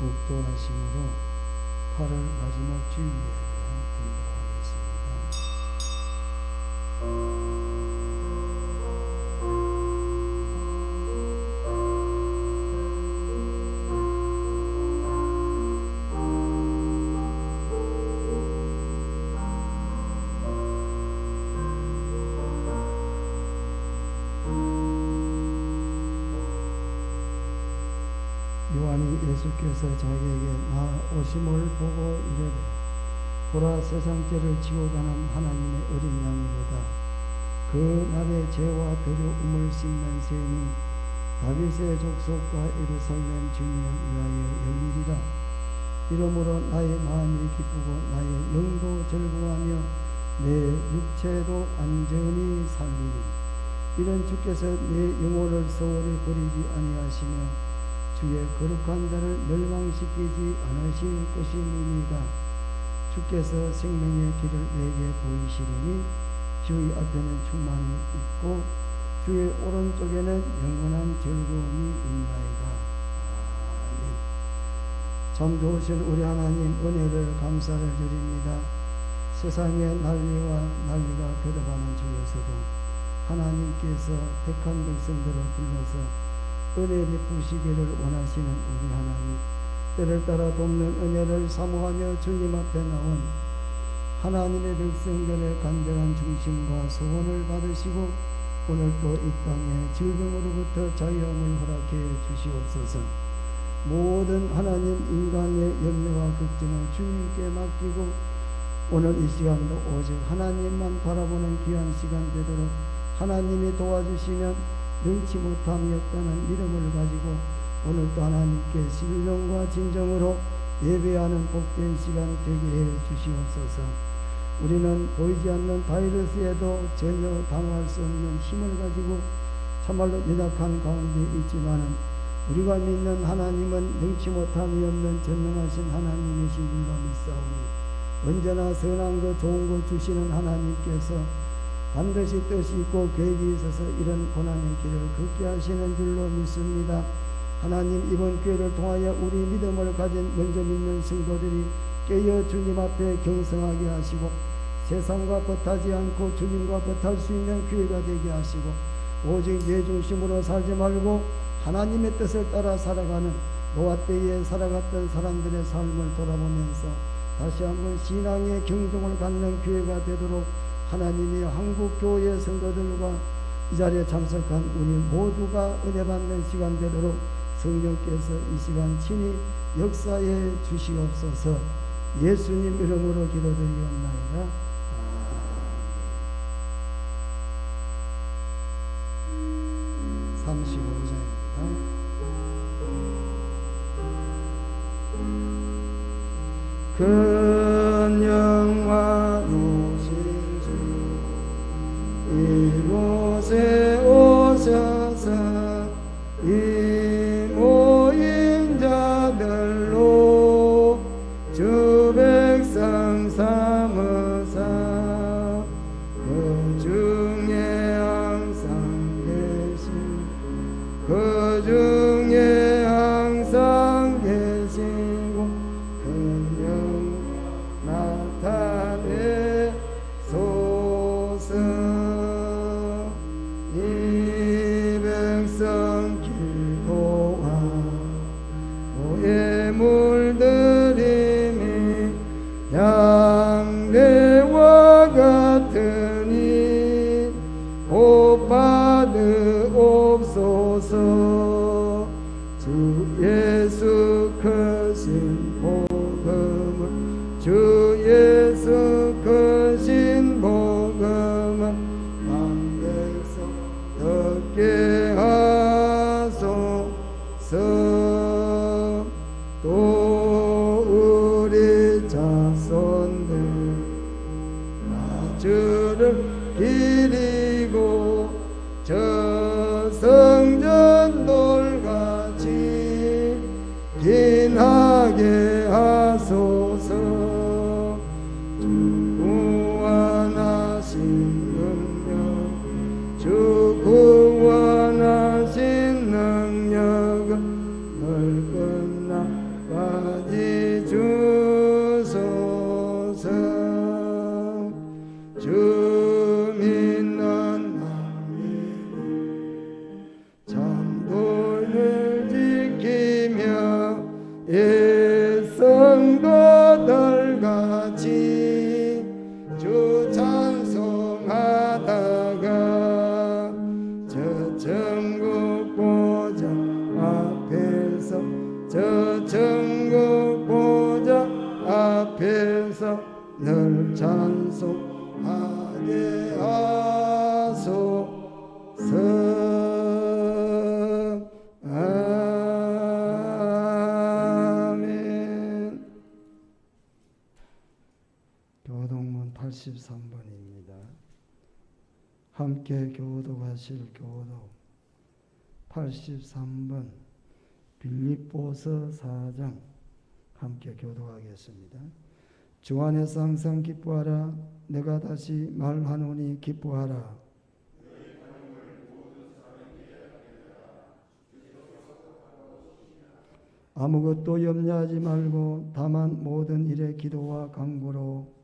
묵도하심으로 8월 마지막 주일에 드리도록 하겠습니다. 요한이 예수께서 자기에게 나오심을 보고 이르되 보라 세상 죄를 지고 가는 하나님의 어린 양이로다. 그 날에 죄와 두려움을 씻는 셈이 다윗의 족속과 예루살렘 주민을 위하여 열리리라. 이러므로 나의 마음이 기쁘고 나의 영도 즐거워하며 내 육체도 안전히 살리니 이런 주께서 내 영혼을 소홀히 버리지 아니하시며 주의 거룩한 자를 멸망시키지 않으실 것임이니이다. 주께서 생명의 길을 내게 보이시리니 주의 앞에는 충만이 있고 주의 오른쪽에는 영원한 즐거움이 있나이다. 아멘. 참 좋으신 우리 하나님 은혜를 감사를 드립니다. 세상의 난리가 거듭하는 중에서도 하나님께서 택한 백성들을 불러서 은혜 베푸시기를 원하시는 우리 하나님, 때를 따라 돕는 은혜를 사모하며 주님 앞에 나온 하나님의 백성들의 간절한 중심과 소원을 받으시고 오늘도 이 땅에 질병으로부터 자유함을 허락해 주시옵소서. 모든 하나님 인간의 염려와 걱정을 주님께 맡기고 오늘 이 시간도 오직 하나님만 바라보는 귀한 시간 되도록 하나님이 도와주시면 능치 못함이 없다는 믿음을 가지고 오늘도 하나님께 신령과 진정으로 예배하는 복된 시간 되게 해 주시옵소서. 우리는 보이지 않는 바이러스에도 전혀 당할 수 없는 힘을 가지고 참말로 연약한 가운데 있지만은 우리가 믿는 하나님은 능치 못함이 없는 전능하신 하나님이신 줄로 믿사오니 언제나 선한 것 좋은 것 주시는 하나님께서 반드시 뜻이 있고 계획이 있어서 이런 고난의 길을 걷게 하시는 줄로 믿습니다. 하나님 이번 기회를 통하여 우리 믿음을 가진 먼저 믿는 성도들이 깨어 주님 앞에 경성하게 하시고 세상과 버타지 않고 주님과 버탈 수 있는 기회가 되게 하시고 오직 내 중심으로 살지 말고 하나님의 뜻을 따라 살아가는 노아 때에 살아갔던 사람들의 삶을 돌아보면서 다시 한번 신앙의 경종을 갖는 기회가 되도록 하나님이 한국교회 성도들과 이 자리에 참석한 우리 모두가 은혜 받는 시간 되도록 성령께서 이 시간 친히 역사해 주시옵소서. 예수님 이름으로 기도드리옵나이다. 35장입니다. 큰 영화 이곳에 오셔서 이 모인 자별로 주 백성 삼으사 그 중에 항상 계신 그 중에 항상 계시고 큰 영광 나타내소서. 물들임이 양대와 같으니 복 받으옵소서. 주 예수 크신 복음을 주 예수 크신 복음을 만백성 듣게 하소서. 또 우리 자손들 주를 기리고 저 성전 돌같이 빛나게 하소서. 주 구원하신 능력 주 구원하신 함께 교독하실 교독 83번 빌립보서 4장 함께 교독하겠습니다. 주 안에서 항상 기뻐하라. 내가 다시 말하노니 기뻐하라. 아무것도 염려하지 말고 다만 모든 일에 기도와 간구로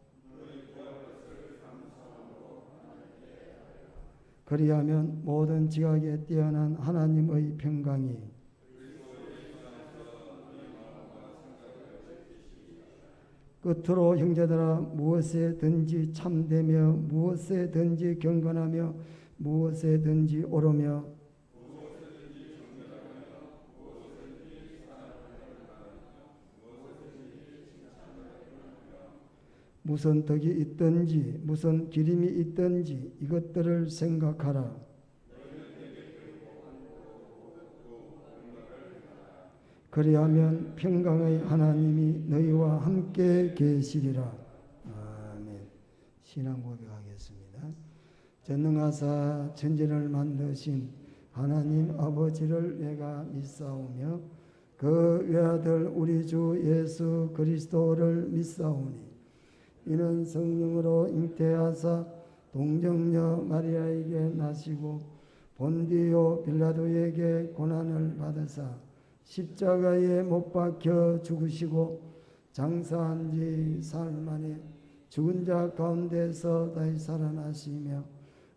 그리하면 모든 지각에 뛰어난 하나님의 평강이 끝으로 형제들아 무엇에든지 참되며 무엇에든지 경건하며 무엇에든지 옳으며 무슨 덕이 있든지 무슨 기림이 있든지 이것들을 생각하라. 그리하면 평강의 하나님이 너희와 함께 계시리라. 아멘. 신앙 고백하겠습니다. 전능하사 천지를 만드신 하나님 아버지를 내가 믿사오며 그 외아들 우리 주 예수 그리스도를 믿사오니 이는 성령으로 잉태하사 동정녀 마리아에게 나시고 본디오 빌라도에게 고난을 받으사 십자가에 못 박혀 죽으시고 장사한 지 사흘 만에 죽은 자 가운데서 다시 살아나시며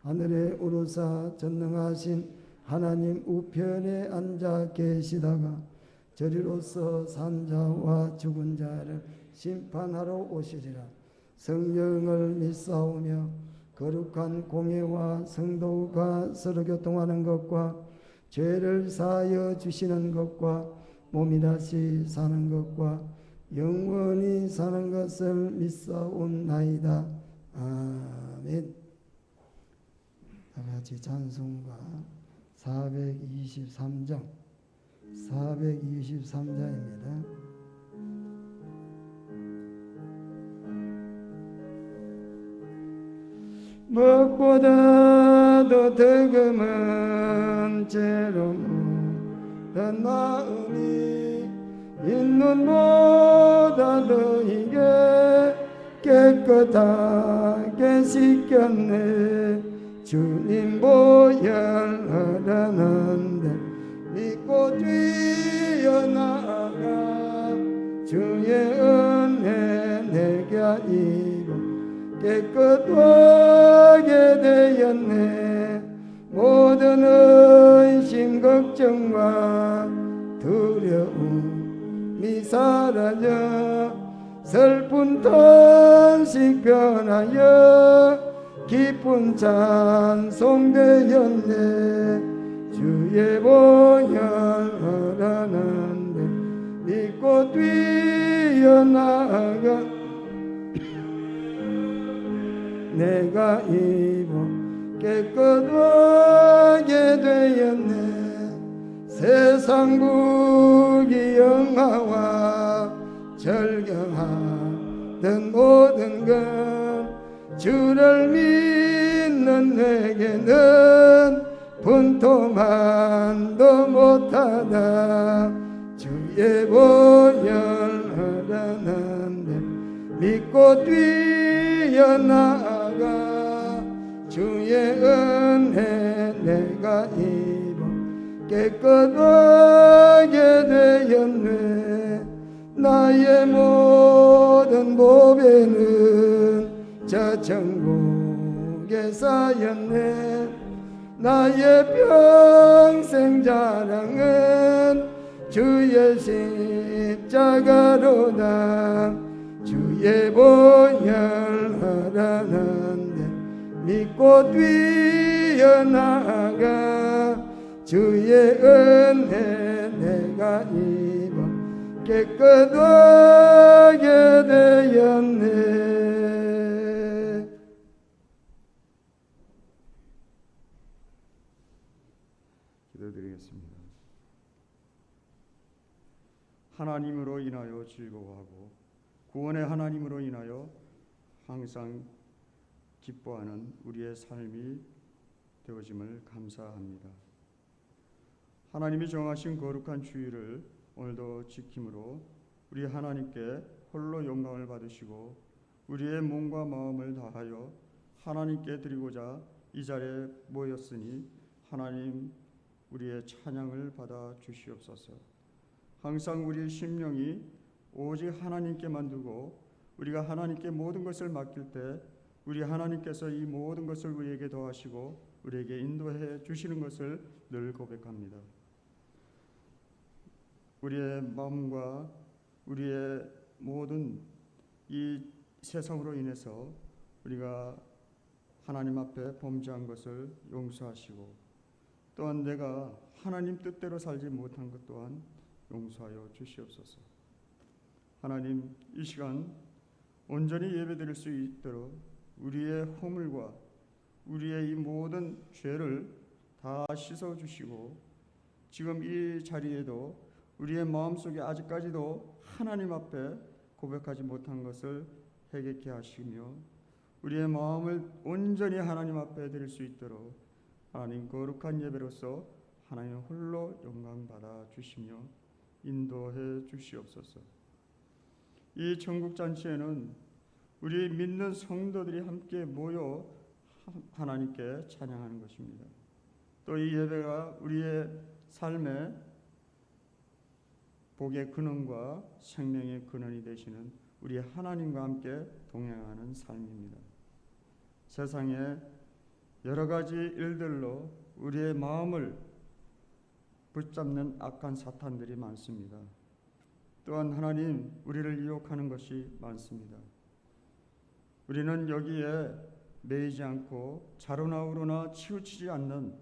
하늘에 오르사 전능하신 하나님 우편에 앉아 계시다가 저리로서 산 자와 죽은 자를 심판하러 오시리라. 성령을 믿사오며 거룩한 공예와 성도가 서로 교통하는 것과 죄를 사하여 주시는 것과 몸이 다시 사는 것과 영원히 사는 것을 믿사옵나이다. 아멘. 다같이 찬송가 423장 423장입니다. 무엇보다도 득음은 죄로 묻은 마음이 잇눈보다 너에게 깨끗하게 씻겼네. 주님 보혈하라는데 믿고 뛰어나가 주의 은혜 내게 이루 깨끗하게 되었네. 모든 의심 걱정과 두려움이 사라져 슬픈 탄식 변하여 기쁜 찬송 되었네. 주의 보혈하라는데 믿고 뛰어나가 내가 입어 깨끗하게 되었네. 세상 부귀영화와 절경하던 모든 것 주를 믿는 내게는 분토만도 못하다. 주의 보혈하라는데 믿고 뛰어나가 주의 은혜 내가 입어 깨끗하게 되었네. 나의 모든 보배는 저 천국에 쌓였네. 나의 평생 자랑은 주의 십자가로다. 주의 보혈하라는데 믿고 뛰어나가 주의 은혜 내가 입어 깨끗하게 되었네. 기도드리겠습니다. 하나님으로 인하여 즐거워하고 구원의 하나님으로 인하여 항상 기뻐하는 우리의 삶이 되어짐을 감사합니다. 하나님이 정하신 거룩한 주일을 오늘도 지킴으로 우리 하나님께 홀로 영광을 받으시고 우리의 몸과 마음을 다하여 하나님께 드리고자 이 자리에 모였으니 하나님 우리의 찬양을 받아 주시옵소서. 항상 우리의 심령이 오직 하나님께만 두고 우리가 하나님께 모든 것을 맡길 때 우리 하나님께서 이 모든 것을 우리에게 더하시고 우리에게 인도해 주시는 것을 늘 고백합니다. 우리의 마음과 우리의 모든 이 세상으로 인해서 우리가 하나님 앞에 범죄한 것을 용서하시고 또한 내가 하나님 뜻대로 살지 못한 것 또한 용서하여 주시옵소서. 하나님, 이 시간 온전히 예배드릴 수 있도록 우리의 허물과 우리의 이 모든 죄를 다 씻어주시고 지금 이 자리에도 우리의 마음속에 아직까지도 하나님 앞에 고백하지 못한 것을 회개케 하시며 우리의 마음을 온전히 하나님 앞에 드릴 수 있도록 하나님 거룩한 예배로서 하나님 홀로 영광 받아 주시며 인도해 주시옵소서. 이 천국 잔치에는 우리 믿는 성도들이 함께 모여 하나님께 찬양하는 것입니다. 또 이 예배가 우리의 삶의 복의 근원과 생명의 근원이 되시는 우리 하나님과 함께 동행하는 삶입니다. 세상에 여러 가지 일들로 우리의 마음을 붙잡는 악한 사탄들이 많습니다. 또한 하나님 우리를 유혹하는 것이 많습니다. 우리는 여기에 매이지 않고 자로나 우로나 치우치지 않는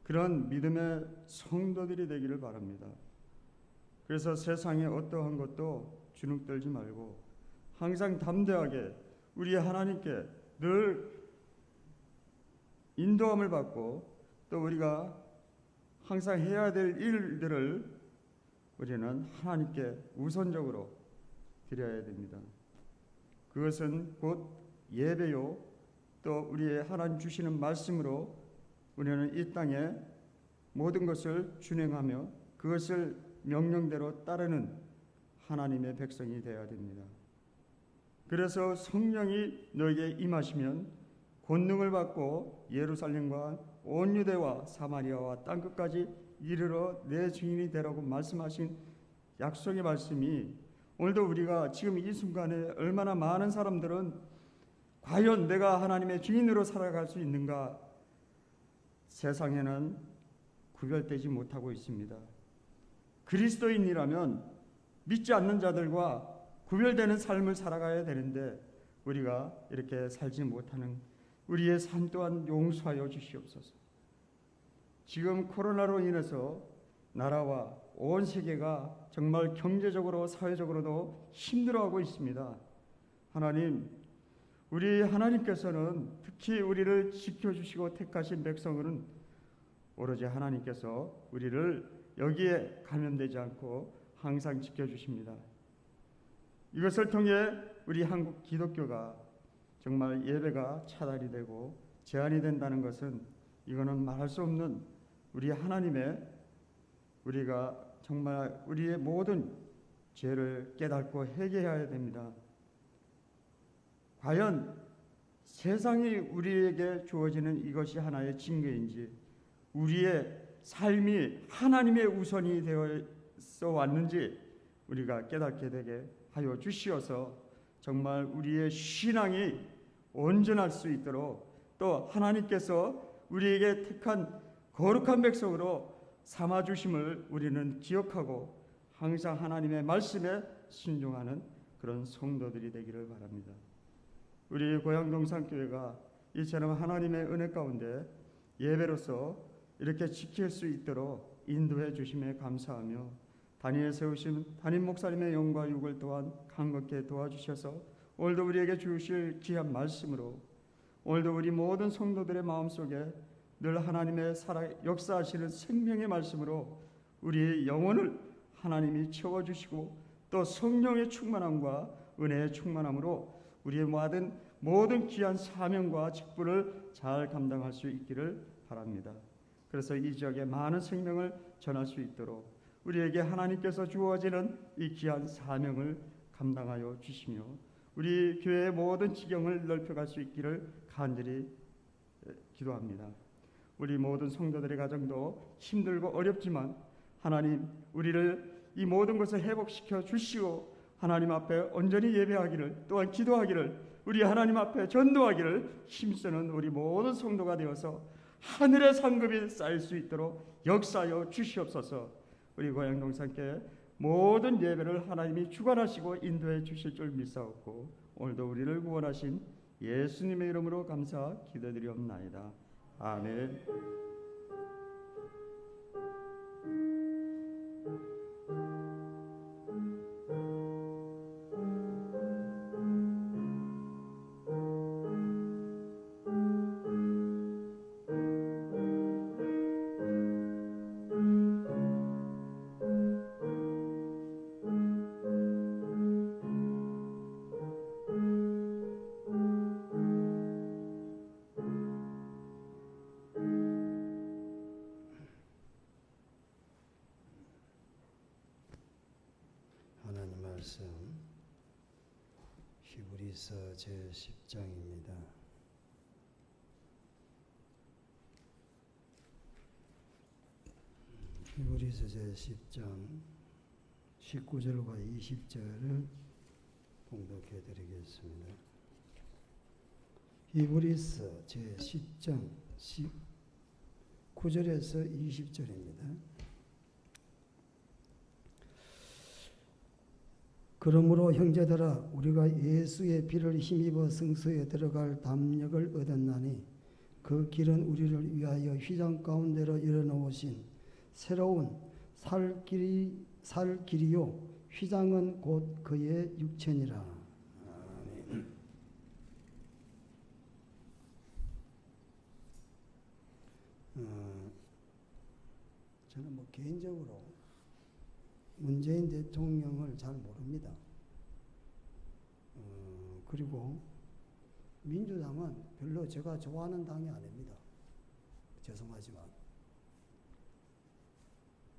그런 믿음의 성도들이 되기를 바랍니다. 그래서 세상에 어떠한 것도 주눅들지 말고 항상 담대하게 우리 하나님께 늘 인도함을 받고 또 우리가 항상 해야 될 일들을 우리는 하나님께 우선적으로 드려야 됩니다. 그것은 곧 예배요 또 우리의 하나님 주시는 말씀으로 우리는 이 땅에 모든 것을 준행하며 그것을 명령대로 따르는 하나님의 백성이 되어야 됩니다. 그래서 성령이 너에게 임하시면 권능을 받고 예루살렘과 온 유대와 사마리아와 땅끝까지 이르러 내 증인이 되라고 말씀하신 약속의 말씀이 오늘도 우리가 지금 이 순간에 얼마나 많은 사람들은 과연 내가 하나님의 증인으로 살아갈 수 있는가 세상에는 구별되지 못하고 있습니다. 그리스도인이라면 믿지 않는 자들과 구별되는 삶을 살아가야 되는데 우리가 이렇게 살지 못하는 우리의 삶 또한 용서하여 주시옵소서. 지금 코로나로 인해서 나라와 온 세계가 정말 경제적으로 사회적으로도 힘들어하고 있습니다. 하나님, 우리 하나님께서는 특히 우리를 지켜주시고 택하신 백성은 오로지 하나님께서 우리를 여기에 감염되지 않고 항상 지켜주십니다. 이것을 통해 우리 한국 기독교가 정말 예배가 차단이 되고 제한이 된다는 것은 이거는 말할 수 없는 우리 하나님의 우리가 정말 우리의 모든 죄를 깨닫고 회개해야 됩니다. 과연 세상이 우리에게 주어지는 이것이 하나의 징계인지 우리의 삶이 하나님의 우선이 되어서 왔는지 우리가 깨닫게 되게 하여 주시어서 정말 우리의 신앙이 온전할 수 있도록 또 하나님께서 우리에게 택한 거룩한 백성으로 삼아주심을 우리는 기억하고 항상 하나님의 말씀에 순종하는 그런 성도들이 되기를 바랍니다. 우리 고향동산교회가 이처럼 하나님의 은혜 가운데 예배로서 이렇게 지킬 수 있도록 인도해 주심에 감사하며 단위에 세우신 담임 목사님의 영과 육을 또한 강건케 도와주셔서 오늘도 우리에게 주실 귀한 말씀으로 오늘도 우리 모든 성도들의 마음속에 늘 하나님의 역사하시는 생명의 말씀으로 우리의 영혼을 하나님이 채워주시고 또 성령의 충만함과 은혜의 충만함으로 우리의 모든 귀한 사명과 직분을 잘 감당할 수 있기를 바랍니다. 그래서 이 지역에 많은 생명을 전할 수 있도록 우리에게 하나님께서 주어지는 이 귀한 사명을 감당하여 주시며 우리 교회의 모든 지경을 넓혀갈 수 있기를 간절히 기도합니다. 우리 모든 성도들의 가정도 힘들고 어렵지만 하나님 우리를 이 모든 것을 회복시켜 주시고 하나님 앞에 온전히 예배하기를 또한 기도하기를 우리 하나님 앞에 전도하기를 힘쓰는 우리 모든 성도가 되어서 하늘의 상급이 쌓일 수 있도록 역사하여 주시옵소서. 우리 고향동산교회 모든 예배를 하나님이 주관하시고 인도해 주실 줄 믿사옵고 오늘도 우리를 구원하신 예수님의 이름으로 감사 기도드리옵나이다. 아멘. 하나님 말씀 히브리서 제10장입니다. 히브리서 제10장 19절과 20절을 봉독해 드리겠습니다. 히브리서 제10장 19절에서 20절입니다. 그러므로 형제들아 우리가 예수의 피를 힘입어 승소에 들어갈 담력을 얻었나니 그 길은 우리를 위하여 휘장 가운데로 열어놓으신 새로운 살 길이요 휘장은 곧 그의 육체니라. 아멘. 저는 개인적으로 문재인 대통령을 잘 모릅니다. 그리고 민주당은 별로 제가 좋아하는 당이 아닙니다. 죄송하지만.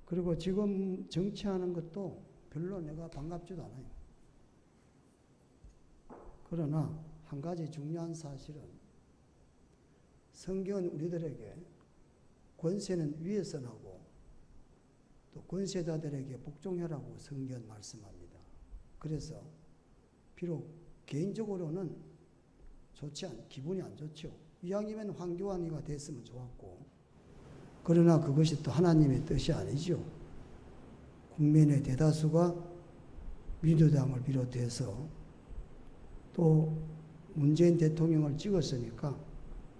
그리고 지금 정치하는 것도 별로 내가 반갑지도 않아요. 그러나 한 가지 중요한 사실은 성경은 우리들에게 권세는 위에서 나고 또 권세자들에게 복종하라고 성경 말씀합니다. 그래서 비록 개인적으로는 기분이 안 좋죠. 이왕이면 황교안이가 됐으면 좋았고 그러나 그것이 또 하나님의 뜻이 아니죠. 국민의 대다수가 민주당을 비롯해서 또 문재인 대통령을 찍었으니까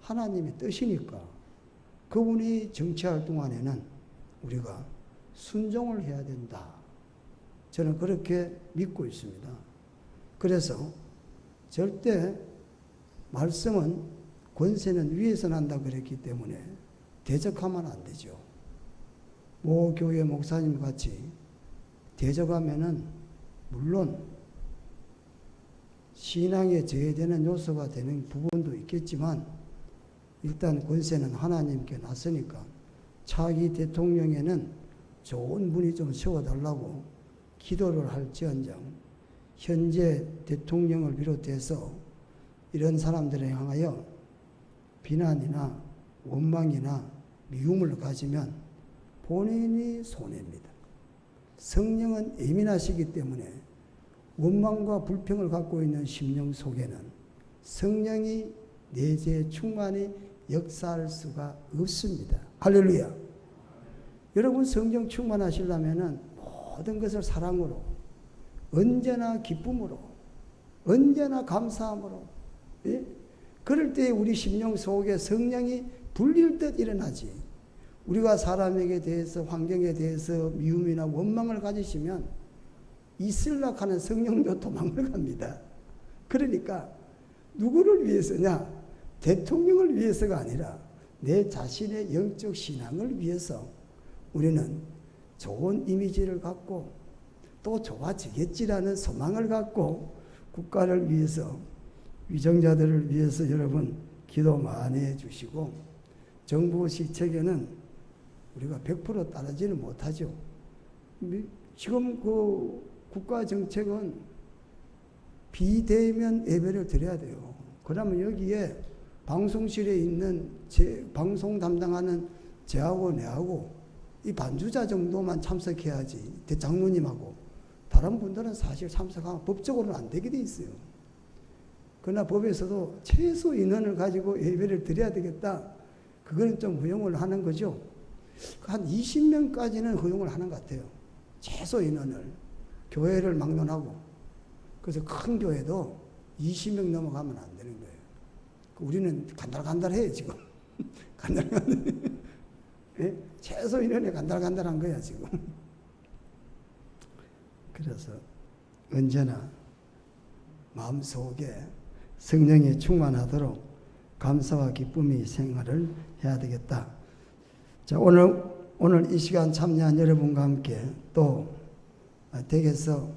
하나님의 뜻이니까 그분이 정치할 동안에는 우리가 순종을 해야 된다. 저는 그렇게 믿고 있습니다. 그래서 절대 말씀은 권세는 위에서 난다 그랬기 때문에 대적하면 안 되죠. 모 교회 목사님 같이 대적하면은 물론 신앙에 제외되는 요소가 되는 부분도 있겠지만 일단 권세는 하나님께 났으니까 차기 대통령에는 좋은 분이 좀 세워달라고 기도를 할지언정 현재 대통령을 비롯해서 이런 사람들을 향하여 비난이나 원망이나 미움을 가지면 본인이 손해입니다. 성령은 예민하시기 때문에 원망과 불평을 갖고 있는 심령 속에는 성령이 내재 충만히 역사할 수가 없습니다. 할렐루야. 여러분 성령 충만하시려면 모든 것을 사랑으로 언제나 기쁨으로 언제나 감사함으로 그럴 때 우리 심령 속에 성령이 불릴 듯 일어나지. 우리가 사람에게 대해서 환경에 대해서 미움이나 원망을 가지시면 있으려고 하는 성령도 도망을 갑니다. 그러니까 누구를 위해서냐? 대통령을 위해서가 아니라 내 자신의 영적 신앙을 위해서 우리는 좋은 이미지를 갖고 또 좋아지겠지라는 소망을 갖고 국가를 위해서 위정자들을 위해서 여러분 기도 많이 해주시고 정부식 체계는 우리가 100% 따르지는 못하죠. 지금 그 국가 정책은 비대면 예배를 드려야 돼요. 그러면 여기에 방송실에 있는 방송 담당하는 제하고 내하고 이 반주자 정도만 참석해야지, 대장로님하고. 다른 분들은 사실 참석하면 법적으로는 안 되게 돼 있어요. 그러나 법에서도 최소 인원을 가지고 예배를 드려야 되겠다. 그거는 좀 허용을 하는 거죠. 한 20명까지는 허용을 하는 것 같아요. 최소 인원을. 교회를 막론하고. 그래서 큰 교회도 20명 넘어가면 안 되는 거예요. 우리는 간달간달해요, 지금. 간달간달해. 예? 최소 인원이 간달간달한 거야, 지금. 그래서 언제나 마음속에 성령이 충만하도록 감사와 기쁨이 생활을 해야 되겠다. 자, 오늘 이 시간 참여한 여러분과 함께 또 댁에서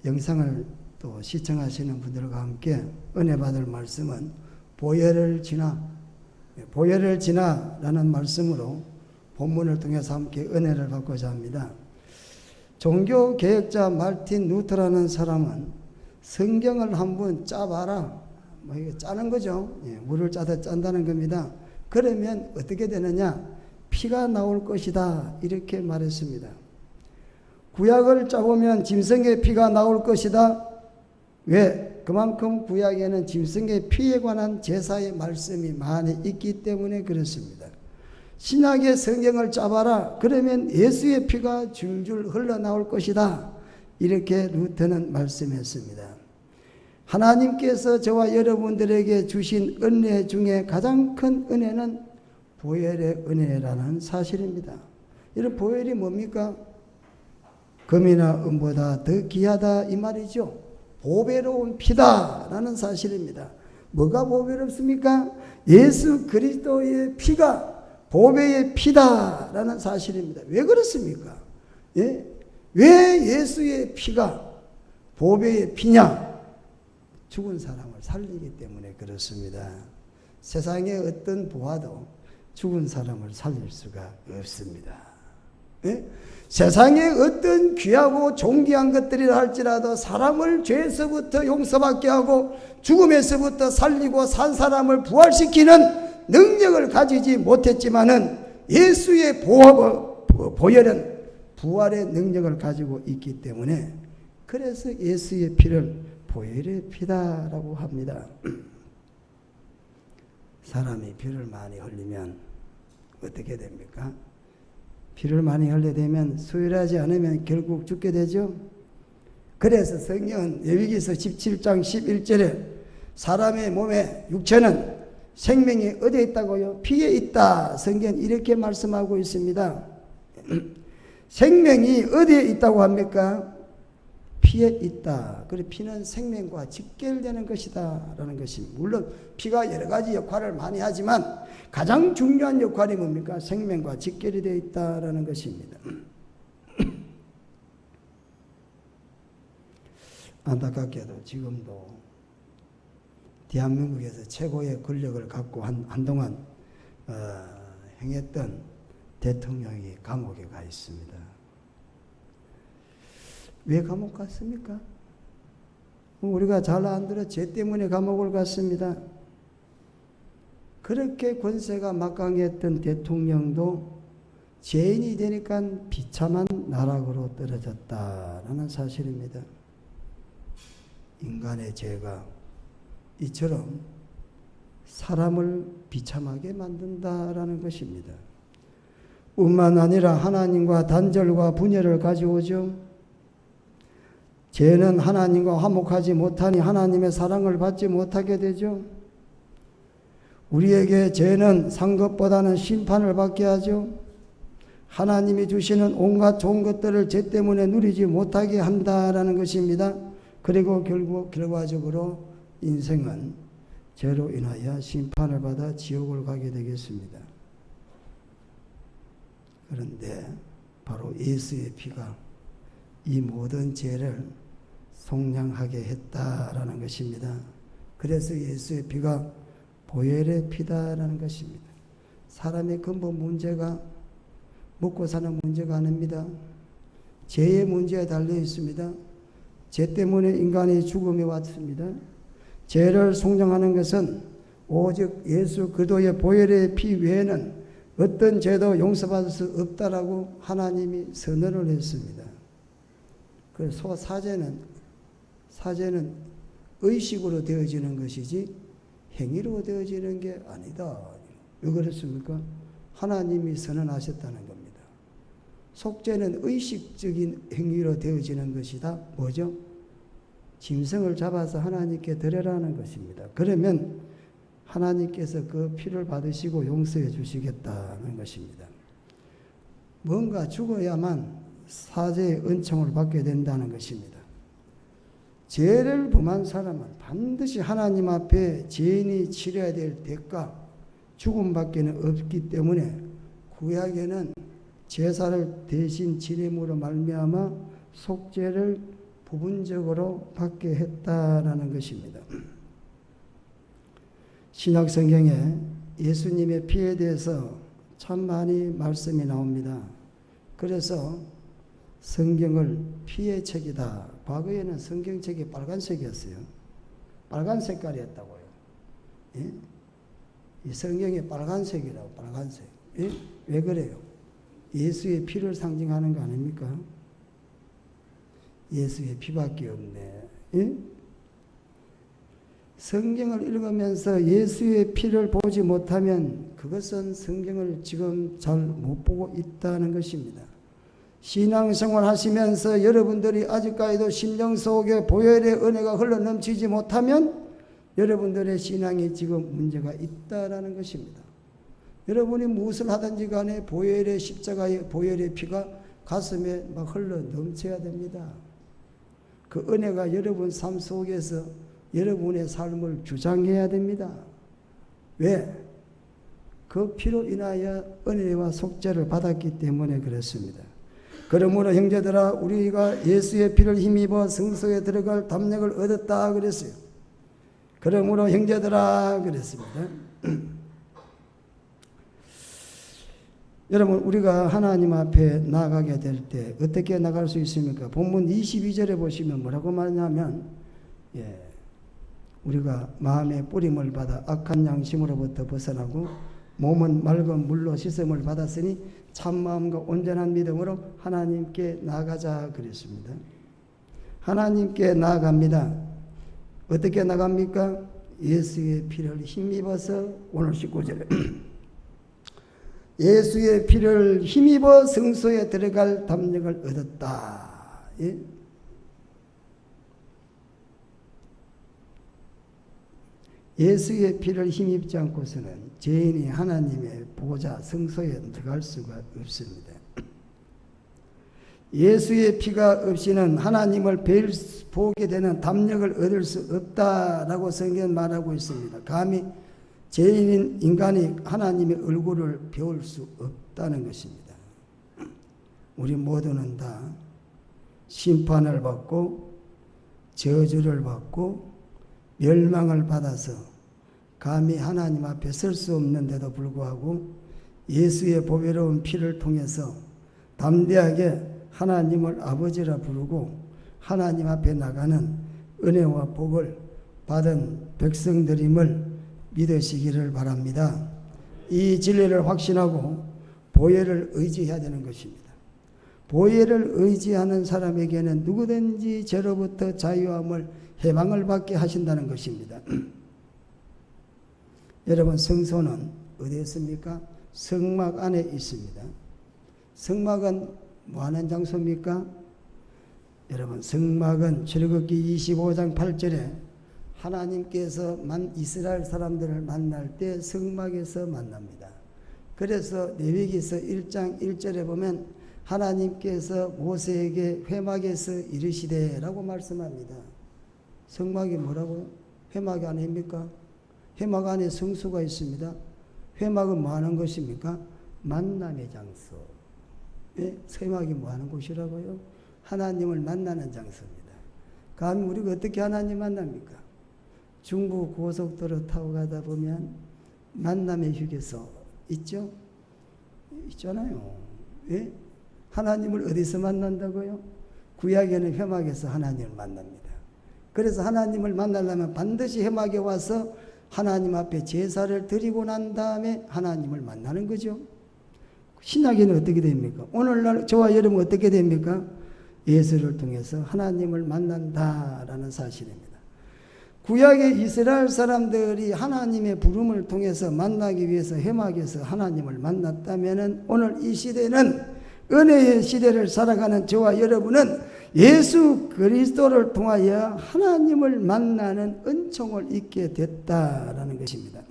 영상을 또 시청하시는 분들과 함께 은혜 받을 말씀은 보혈을 지나라는 말씀으로 본문을 통해서 함께 은혜를 받고자 합니다. 종교 개혁자 마르틴 루터라는 사람은 성경을 한번 짜봐라. 이게 짜는 거죠. 물을 짜다 짠다는 겁니다. 그러면 어떻게 되느냐? 피가 나올 것이다. 이렇게 말했습니다. 구약을 짜보면 짐승의 피가 나올 것이다. 왜? 그만큼 구약에는 짐승의 피에 관한 제사의 말씀이 많이 있기 때문에 그렇습니다. 신약의 성경을 짜봐라. 그러면 예수의 피가 줄줄 흘러나올 것이다. 이렇게 루터는 말씀했습니다. 하나님께서 저와 여러분들에게 주신 은혜 중에 가장 큰 은혜는 보혈의 은혜라는 사실입니다. 이런 보혈이 뭡니까? 금이나 은보다 더 귀하다 이 말이죠. 보배로운 피다라는 사실입니다. 뭐가 보배롭습니까? 예수 그리스도의 피가 보배의 피다라는 사실입니다. 왜 그렇습니까? 예? 왜 예수의 피가 보배의 피냐? 죽은 사람을 살리기 때문에 그렇습니다. 세상의 어떤 보화도 죽은 사람을 살릴 수가 없습니다. 예? 세상에 어떤 귀하고 존귀한 것들이라 할지라도 사람을 죄에서부터 용서받게 하고 죽음에서부터 살리고 산 사람을 부활시키는 능력을 가지지 못했지만은 예수의 보혈은 부활의 능력을 가지고 있기 때문에 그래서 예수의 피를 보혈의 피다라고 합니다. 사람이 피를 많이 흘리면 어떻게 됩니까? 피를 많이 흘리게 되면 수혈하지 않으면 결국 죽게 되죠. 그래서 성경은 레위기서 17장 11절에 사람의 몸에 육체는 생명이 어디에 있다고요? 피에 있다. 성경은 이렇게 말씀하고 있습니다. 생명이 어디에 있다고 합니까? 피에 있다. 그리고 피는 생명과 직결되는 것이다 라는 것입니다. 물론 피가 여러 가지 역할을 많이 하지만 가장 중요한 역할이 뭡니까? 생명과 직결이 되어 있다라는 것입니다. 안타깝게도 지금도 대한민국에서 최고의 권력을 갖고 한동안 행했던 대통령이 감옥에 가 있습니다. 왜 감옥 갔습니까? 우리가 잘 안 들어 죄 때문에 감옥을 갔습니다. 그렇게 권세가 막강했던 대통령도 죄인이 되니까 비참한 나락으로 떨어졌다라는 사실입니다. 인간의 죄가 이처럼 사람을 비참하게 만든다라는 것입니다. 뿐만 아니라 하나님과 단절과 분열을 가져오죠. 죄는 하나님과 화목하지 못하니 하나님의 사랑을 받지 못하게 되죠. 우리에게 죄는 산 것보다는 심판을 받게 하죠. 하나님이 주시는 온갖 좋은 것들을 죄 때문에 누리지 못하게 한다라는 것입니다. 그리고 결국 결과적으로 인생은 죄로 인하여 심판을 받아 지옥을 가게 되겠습니다. 그런데 바로 예수의 피가 이 모든 죄를 속량하게 했다라는 것입니다. 그래서 예수의 피가 보혈의 피다라는 것입니다. 사람의 근본 문제가 먹고 사는 문제가 아닙니다. 죄의 문제에 달려 있습니다. 죄 때문에 인간의 죽음이 왔습니다. 죄를 속량하는 것은 오직 예수 그리스도의 보혈의 피 외에는 어떤 죄도 용서받을 수 없다라고 하나님이 선언을 했습니다. 그래서 사죄는 의식으로 되어지는 것이지 행위로 되어지는 게 아니다. 왜 그렇습니까? 하나님이 선언하셨다는 겁니다. 속죄는 의식적인 행위로 되어지는 것이다. 뭐죠? 짐승을 잡아서 하나님께 드려라는 것입니다. 그러면 하나님께서 그 피를 받으시고 용서해 주시겠다는 것입니다. 뭔가 죽어야만 사죄의 은총을 받게 된다는 것입니다. 죄를 범한 사람은 반드시 하나님 앞에 죄인이 치러야 될 대가, 죽음밖에는 없기 때문에 구약에는 제사를 대신 지냄으로 말미암아 속죄를 부분적으로 받게 했다라는 것입니다. 신약 성경에 예수님의 피에 대해서 참 많이 말씀이 나옵니다. 그래서 성경을 피의 책이다. 과거에는 성경책이 빨간색이었어요. 빨간 색깔이었다고요. 예? 이 성경이 빨간색이라고, 빨간색. 예? 왜 그래요? 예수의 피를 상징하는 거 아닙니까? 예수의 피밖에 없네. 예? 성경을 읽으면서 예수의 피를 보지 못하면 그것은 성경을 지금 잘 못 보고 있다는 것입니다. 신앙생활 하시면서 여러분들이 아직까지도 심령 속에 보혈의 은혜가 흘러넘치지 못하면 여러분들의 신앙이 지금 문제가 있다라는 것입니다. 여러분이 무엇을 하든지 간에 보혈의 십자가의 보혈의 피가 가슴에 막 흘러넘쳐야 됩니다. 그 은혜가 여러분 삶 속에서 여러분의 삶을 주장해야 됩니다. 왜? 그 피로 인하여 은혜와 속죄를 받았기 때문에 그렇습니다. 그러므로 형제들아, 우리가 예수의 피를 힘입어 성소에 들어갈 담력을 얻었다 그랬어요. 그러므로 형제들아 그랬습니다. 여러분, 우리가 하나님 앞에 나가게 될 때 어떻게 나갈 수 있습니까? 본문 22절에 보시면 뭐라고 말하냐면, 우리가 마음의 뿌림을 받아 악한 양심으로부터 벗어나고 몸은 맑은 물로 씻음을 받았으니 참마음과 온전한 믿음으로 하나님께 나가자 그랬습니다. 하나님께 나아갑니다. 어떻게 나갑니까? 예수의 피를 힘입어서, 오늘 19절에 예수의 피를 힘입어 성소에 들어갈 담력을 얻었다. 예? 예수의 피를 힘입지 않고서는 죄인이 하나님의 보좌 성소에 들어갈 수가 없습니다. 예수의 피가 없이는 하나님을 보게 되는 담력을 얻을 수 없다라고 성경은 말하고 있습니다. 감히 죄인인 인간이 하나님의 얼굴을 배울 수 없다는 것입니다. 우리 모두는 다 심판을 받고 저주를 받고 멸망을 받아서 감히 하나님 앞에 설 수 없는데도 불구하고 예수의 보배로운 피를 통해서 담대하게 하나님을 아버지라 부르고 하나님 앞에 나가는 은혜와 복을 받은 백성들임을 믿으시기를 바랍니다. 이 진리를 확신하고 보혈을 의지해야 되는 것입니다. 보혈을 의지하는 사람에게는 누구든지 죄로부터 자유함을 해방을 받게 하신다는 것입니다. 여러분, 성소는 어디에 있습니까? 성막 안에 있습니다. 성막은 뭐하는 장소입니까? 여러분, 성막은 출애굽기 25장 8절에 하나님께서 이스라엘 사람들을 만날 때 성막에서 만납니다. 그래서 레위기서 1장 1절에 보면 하나님께서 모세에게 회막에서 이르시되 라고 말씀합니다. 성막이 뭐라고요? 회막이 아닙니까? 회막 안에 성수가 있습니다. 회막은 뭐 하는 것입니까? 만남의 장소. 회막이 뭐 하는 곳이라고요? 하나님을 만나는 장소입니다. 감히 우리가 어떻게 하나님 만납니까? 중부 고속도로 타고 가다 보면 만남의 휴게소, 있죠? 있잖아요. 예? 하나님을 어디서 만난다고요? 구약에는 회막에서 하나님을 만납니다. 그래서 하나님을 만나려면 반드시 회막에 와서 하나님 앞에 제사를 드리고 난 다음에 하나님을 만나는 거죠. 신약에는 어떻게 됩니까? 오늘날 저와 여러분 어떻게 됩니까? 예수를 통해서 하나님을 만난다라는 사실입니다. 구약의 이스라엘 사람들이 하나님의 부름을 통해서 만나기 위해서 회막에서 하나님을 만났다면 오늘 이 시대는 은혜의 시대를 살아가는 저와 여러분은 예수 그리스도를 통하여 하나님을 만나는 은총을 잊게 됐다라는 것입니다.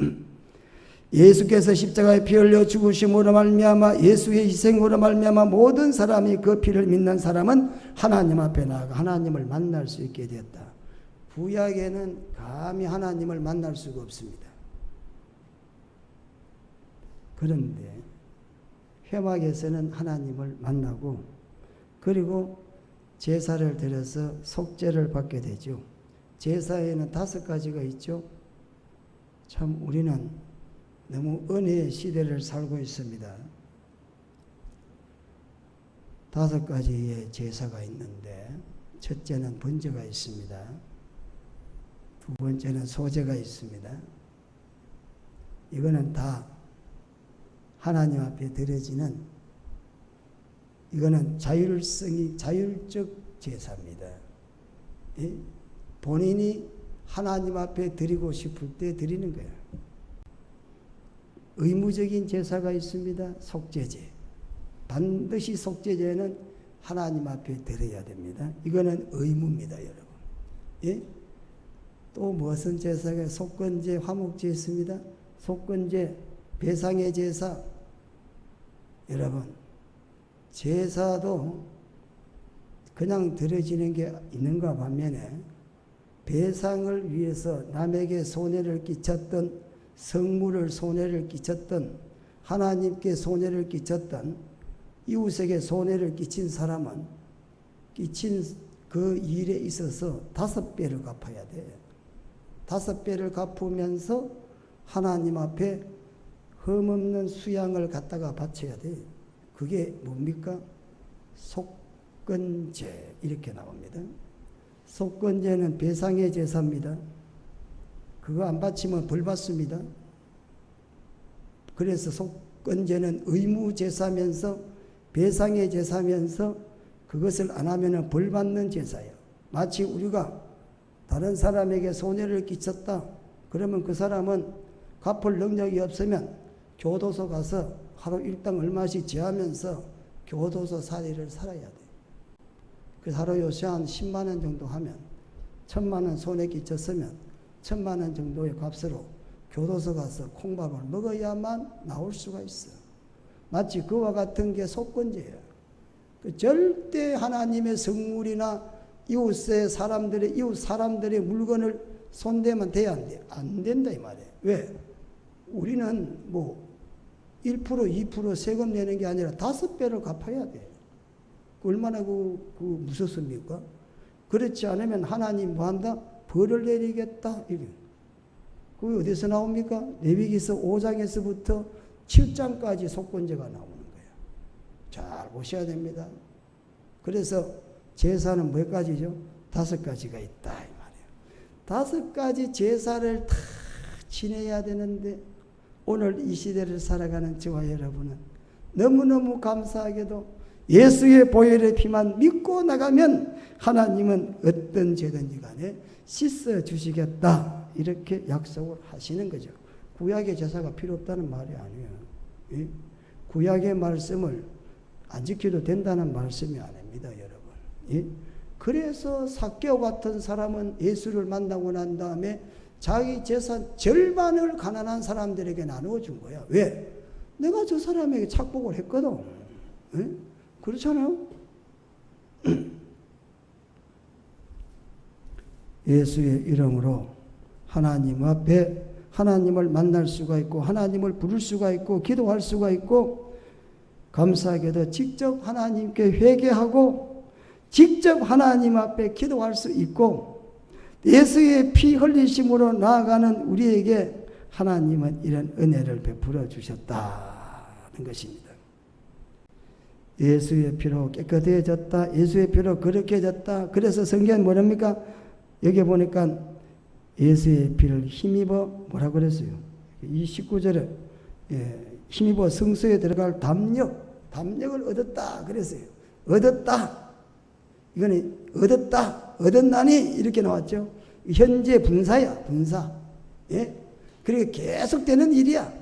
예수께서 십자가에 피 흘려 죽으심으로 말미암아 예수의 희생으로 말미암아 모든 사람이 그 피를 믿는 사람은 하나님 앞에 나아가 하나님을 만날 수 있게 되었다. 구약에는 감히 하나님을 만날 수가 없습니다. 그런데 회막에서는 하나님을 만나고 그리고 제사를 드려서 속죄를 받게 되죠. 제사에는 5가지가 있죠. 참 우리는 너무 은혜의 시대를 살고 있습니다. 5가지의 제사가 있는데 첫째는 번제가 있습니다. 두 번째는 소제가 있습니다. 이거는 다 하나님 앞에 드려지는 이거는 자율적 제사입니다. 예? 본인이 하나님 앞에 드리고 싶을 때 드리는 거예요. 의무적인 제사가 있습니다. 속죄제. 반드시 속죄제는 하나님 앞에 드려야 됩니다. 이거는 의무입니다, 여러분. 예? 또 무슨 제사가 속건제, 화목제 있습니다. 속건제, 배상의 제사. 여러분, 제사도 그냥 드려지는 게 있는가 반면에 배상을 위해서 남에게 손해를 끼쳤던 성물을 손해를 끼쳤던 하나님께 손해를 끼쳤던 이웃에게 손해를 끼친 사람은 끼친 그 일에 있어서 5배를 갚아야 돼. 5배를 갚으면서 하나님 앞에 흠없는 수양을 갖다가 바쳐야 돼. 그게 뭡니까? 속건제 이렇게 나옵니다. 속건제는 배상의 제사입니다. 그거 안 바치면 벌 받습니다. 그래서 속건제는 의무 제사면서 배상의 제사면서 그것을 안 하면 벌 받는 제사예요. 마치 우리가 다른 사람에게 손해를 끼쳤다. 그러면 그 사람은 갚을 능력이 없으면 교도소 가서 하루 일당 얼마씩 제하면서 교도소 살이를 살아야 돼. 그 하루 요새 한 10만 원 정도 하면 1,000만 원 손해 끼쳤으면 1,000만 원 정도의 값으로 교도소 가서 콩밥을 먹어야만 나올 수가 있어. 마치 그와 같은 게 속건제예요. 절대 하나님의 성물이나 이웃 사람들의 물건을 손대면 돼야 안 돼. 안 된다 이 말이에요. 왜? 우리는 뭐 1%, 2% 세금 내는 게 아니라 5배를 갚아야 돼. 얼마나 무섭습니까? 그렇지 않으면 하나님 뭐 한다? 벌을 내리겠다. 이게. 그게 어디서 나옵니까? 레위기서 5장에서부터 7장까지 속건제가 나오는 거예요. 잘 보셔야 됩니다. 그래서 제사는 몇 가지죠? 5가지가 있다 이 말이에요. 5가지 제사를 다 지내야 되는데 오늘 이 시대를 살아가는 저와 여러분은 너무너무 감사하게도 예수의 보혈의 피만 믿고 나가면 하나님은 어떤 죄든지 간에 씻어주시겠다 이렇게 약속을 하시는 거죠. 구약의 제사가 필요 없다는 말이 아니에요. 예? 구약의 말씀을 안 지켜도 된다는 말씀이 아닙니다, 여러분. 예? 그래서 삭개오 같은 사람은 예수를 만나고 난 다음에 자기 재산 절반을 가난한 사람들에게 나누어 준 거야. 왜? 내가 저 사람에게 착복을 했거든. 예? 그렇잖아요? 예수의 이름으로 하나님 앞에 하나님을 만날 수가 있고 하나님을 부를 수가 있고 기도할 수가 있고 감사하게도 직접 하나님께 회개하고 직접 하나님 앞에 기도할 수 있고 예수의 피 흘리심으로 나아가는 우리에게 하나님은 이런 은혜를 베풀어 주셨다. 것입니다. 예수의 피로 깨끗해졌다. 예수의 피로 거룩해졌다. 그래서 성경은 뭐랍니까? 여기 보니까 예수의 피를 힘입어 뭐라고 그랬어요? 이 19절에 힘입어 성소에 들어갈 담력을 얻었다 그랬어요. 얻었다. 이거는 얻었나니 이렇게 나왔죠. 현재 분사야, 분사. 예? 그리고 계속되는 일이야.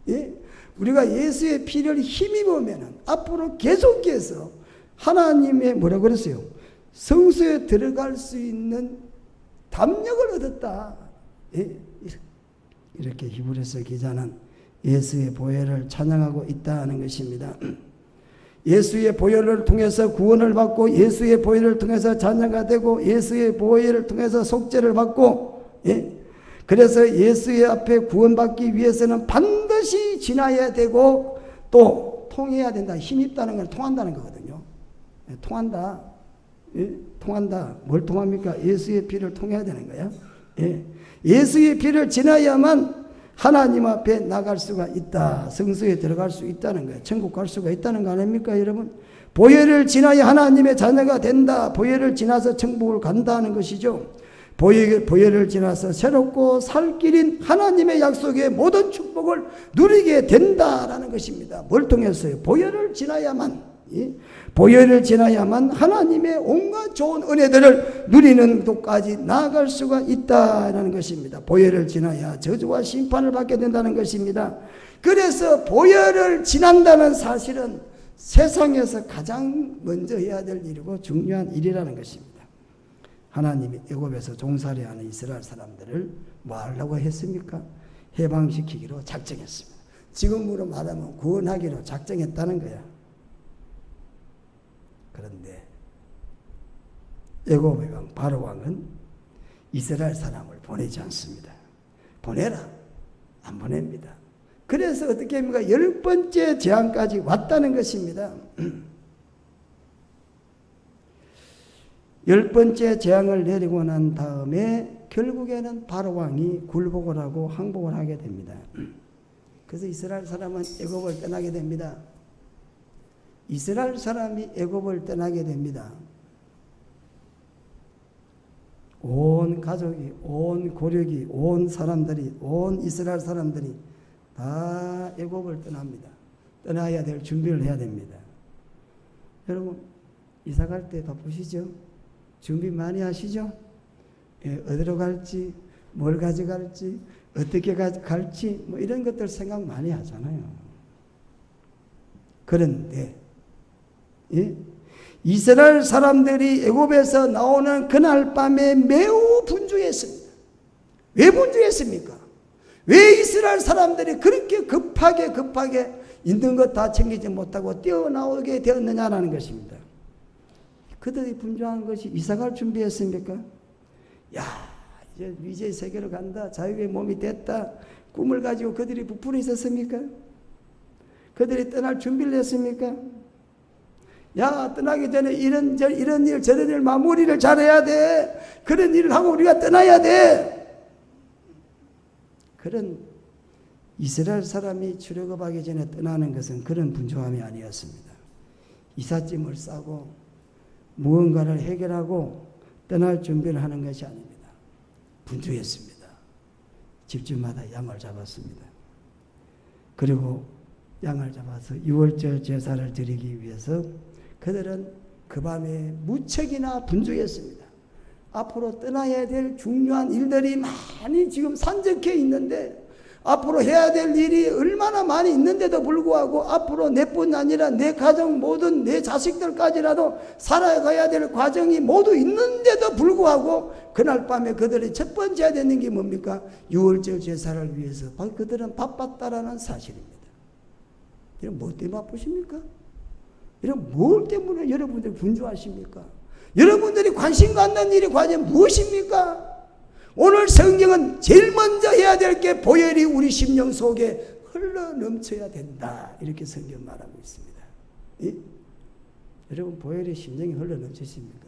예? 우리가 예수의 피를 힘입으면 앞으로 계속해서 하나님의 뭐라고 그랬어요? 성소에 들어갈 수 있는 담력을 얻었다. 예? 이렇게 히브리서 기자는 예수의 보혈을 찬양하고 있다는 것입니다. 예수의 보혈을 통해서 구원을 받고 예수의 보혈을 통해서 자녀가 되고 예수의 보혈을 통해서 속죄를 받고 그래서 예수의 앞에 구원받기 위해서는 반드시 지나야 되고 또 통해야 된다. 힘입다는 건 통한다는 거거든요. 통한다. 통한다. 뭘 통합니까? 예수의 피를 통해야 되는 거야. 예수의 피를 지나야만 하나님 앞에 나갈 수가 있다. 성소에 들어갈 수 있다는 거예요. 천국 갈 수가 있다는 거 아닙니까, 여러분? 보혈을 지나야 하나님의 자녀가 된다. 보혈을 지나서 천국을 간다는 것이죠. 보혈을 지나서 새롭고 살 길인 하나님의 약속의 모든 축복을 누리게 된다라는 것입니다. 뭘 통해서요? 보혈을 지나야만 하나님의 온갖 좋은 은혜들을 누리는 곳까지 나아갈 수가 있다는 것입니다. 보혈을 지나야 저주와 심판을 받게 된다는 것입니다. 그래서 보혈을 지난다는 사실은 세상에서 가장 먼저 해야 될 일이고 중요한 일이라는 것입니다. 하나님이 애굽에서 종살이하는 이스라엘 사람들을 뭐 하려고 했습니까? 해방시키기로 작정했습니다. 지금으로 말하면 구원하기로 작정했다는 거야. 그런데 애굽의 왕 바로 왕은 이스라엘 사람을 보내지 않습니다. 보내라. 안 보냅니다. 그래서 어떻게 합니까? 10번째 재앙까지 왔다는 것입니다. 10번째 재앙을 내리고 난 다음에 결국에는 바로 왕이 굴복을 하고 항복을 하게 됩니다. 그래서 이스라엘 사람은 애굽을 떠나게 됩니다. 이스라엘 사람이 애굽을 떠나게 됩니다. 온 가족이, 온 고력이, 온 사람들이, 온 이스라엘 사람들이 다 애굽을 떠납니다. 떠나야 될 준비를 해야 됩니다. 여러분 이사 갈 때 바쁘시죠? 준비 많이 하시죠? 어디로 갈지, 뭘 가져갈지, 어떻게 갈지 뭐 이런 것들 생각 많이 하잖아요. 그런데 이스라엘 사람들이 애굽에서 나오는 그날 밤에 매우 분주했습니다. 왜 분주했습니까? 왜 이스라엘 사람들이 그렇게 급하게 있는 것 다 챙기지 못하고 뛰어나오게 되었느냐라는 것입니다. 그들이 분주한 것이 이사갈 준비했습니까? 야, 이제 세계로 간다. 자유의 몸이 됐다. 꿈을 가지고 그들이 부풀어 있었습니까? 그들이 떠날 준비를 했습니까? 야, 떠나기 전에 이런 일 저런 일 마무리를 잘해야 돼. 그런 일을 하고 우리가 떠나야 돼. 그런 이스라엘 사람이 출애굽하기 전에 떠나는 것은 그런 분주함이 아니었습니다. 이삿짐을 싸고 무언가를 해결하고 떠날 준비를 하는 것이 아닙니다. 분주했습니다. 집집마다 양을 잡았습니다. 그리고 양을 잡아서 유월절 제사를 드리기 위해서 그들은 그 밤에 무척이나 분주했습니다. 앞으로 떠나야 될 중요한 일들이 많이 지금 산적해 있는데 앞으로 해야 될 일이 얼마나 많이 있는데도 불구하고 앞으로 내뿐 아니라 내 가정 모든 내 자식들까지라도 살아가야 될 과정이 모두 있는데도 불구하고 그날 밤에 그들이 첫 번째 해야 되는 게 뭡니까? 유월절 제사를 위해서 그들은 바빴다라는 사실입니다. 이런 뭐 때문에 바쁘십니까? 이런 뭘 때문에 여러분들이 분주하십니까? 여러분들이 관심 갖는 일이 과연 무엇입니까? 오늘 성경은 제일 먼저 해야 될 게 보혈이 우리 심령 속에 흘러 넘쳐야 된다. 이렇게 성경 말하고 있습니다. 여러분 보혈이 심령이 흘러 넘치십니까?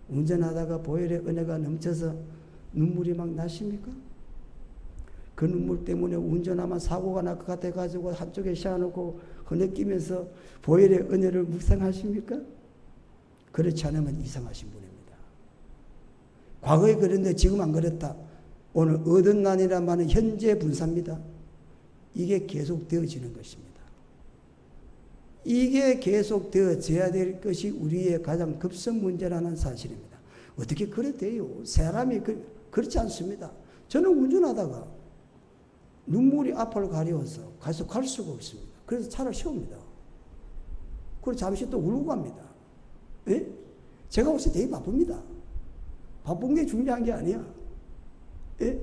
운전하다가 보혈의 은혜가 넘쳐서 눈물이 막 나십니까? 그 눈물 때문에 운전하면 사고가 날 것 같아가지고 한쪽에 씌워놓고 흐느끼면서 보혈의 은혜를 묵상하십니까? 그렇지 않으면 이상하신 분입니다. 과거에 그랬는데 지금 안 그랬다. 오늘 얻은 난이란 말은 현재 분사입니다. 이게 계속 되어지는 것입니다. 이게 계속 되어져야 될 것이 우리의 가장 급선 문제라는 사실입니다. 어떻게 그래 돼요? 사람이 그렇지 않습니다. 저는 운전하다가 눈물이 앞을 가려워서 가서 갈 수가 없습니다. 그래서 차를 세웁니다. 그리고 잠시 또 울고 갑니다. 예? 제가 혹시 되게 바쁩니다. 바쁜 게 중요한 게 아니야. 예?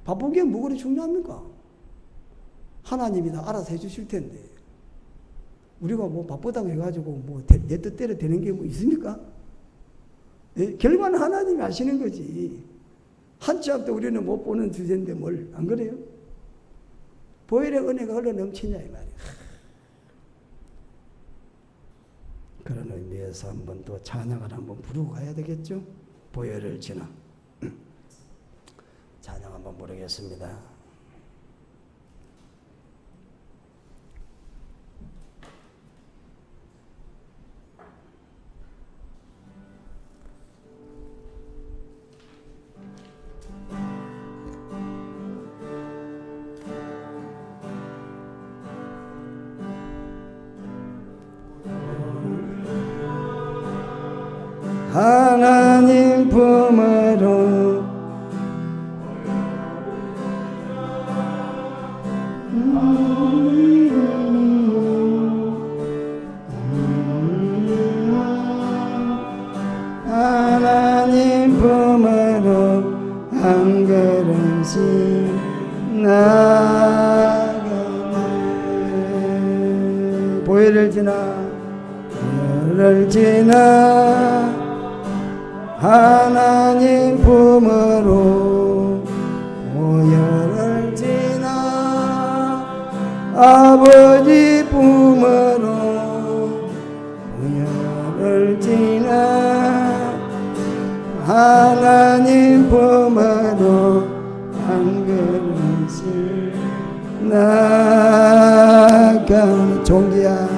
바쁜 게 뭐가 중요합니까? 하나님이 다 알아서 해주실 텐데 우리가 뭐 바쁘다고 해가지고 뭐 내 뜻대로 되는 게 뭐 있습니까? 예? 결과는 하나님이 하시는 거지. 한치 앞도 우리는 못 보는 주제인데 뭘 안 그래요? 보혈의 은혜가 흘러 넘치냐 이 말이야. 그런 의미에서 한번 또 찬양을 한번 부르고 가야 되겠죠? 보혈을 지나 찬양 한번 부르겠습니다. 하나님 품으로 하나님 품으로 한 걸음씩 나가네. 보혈을 지나 보혈을 지나 하나님 품으로 보혈을 지나 아버지 품으로 보혈을 지나 하나님 품으로 한 걸음씩 나가는 종기한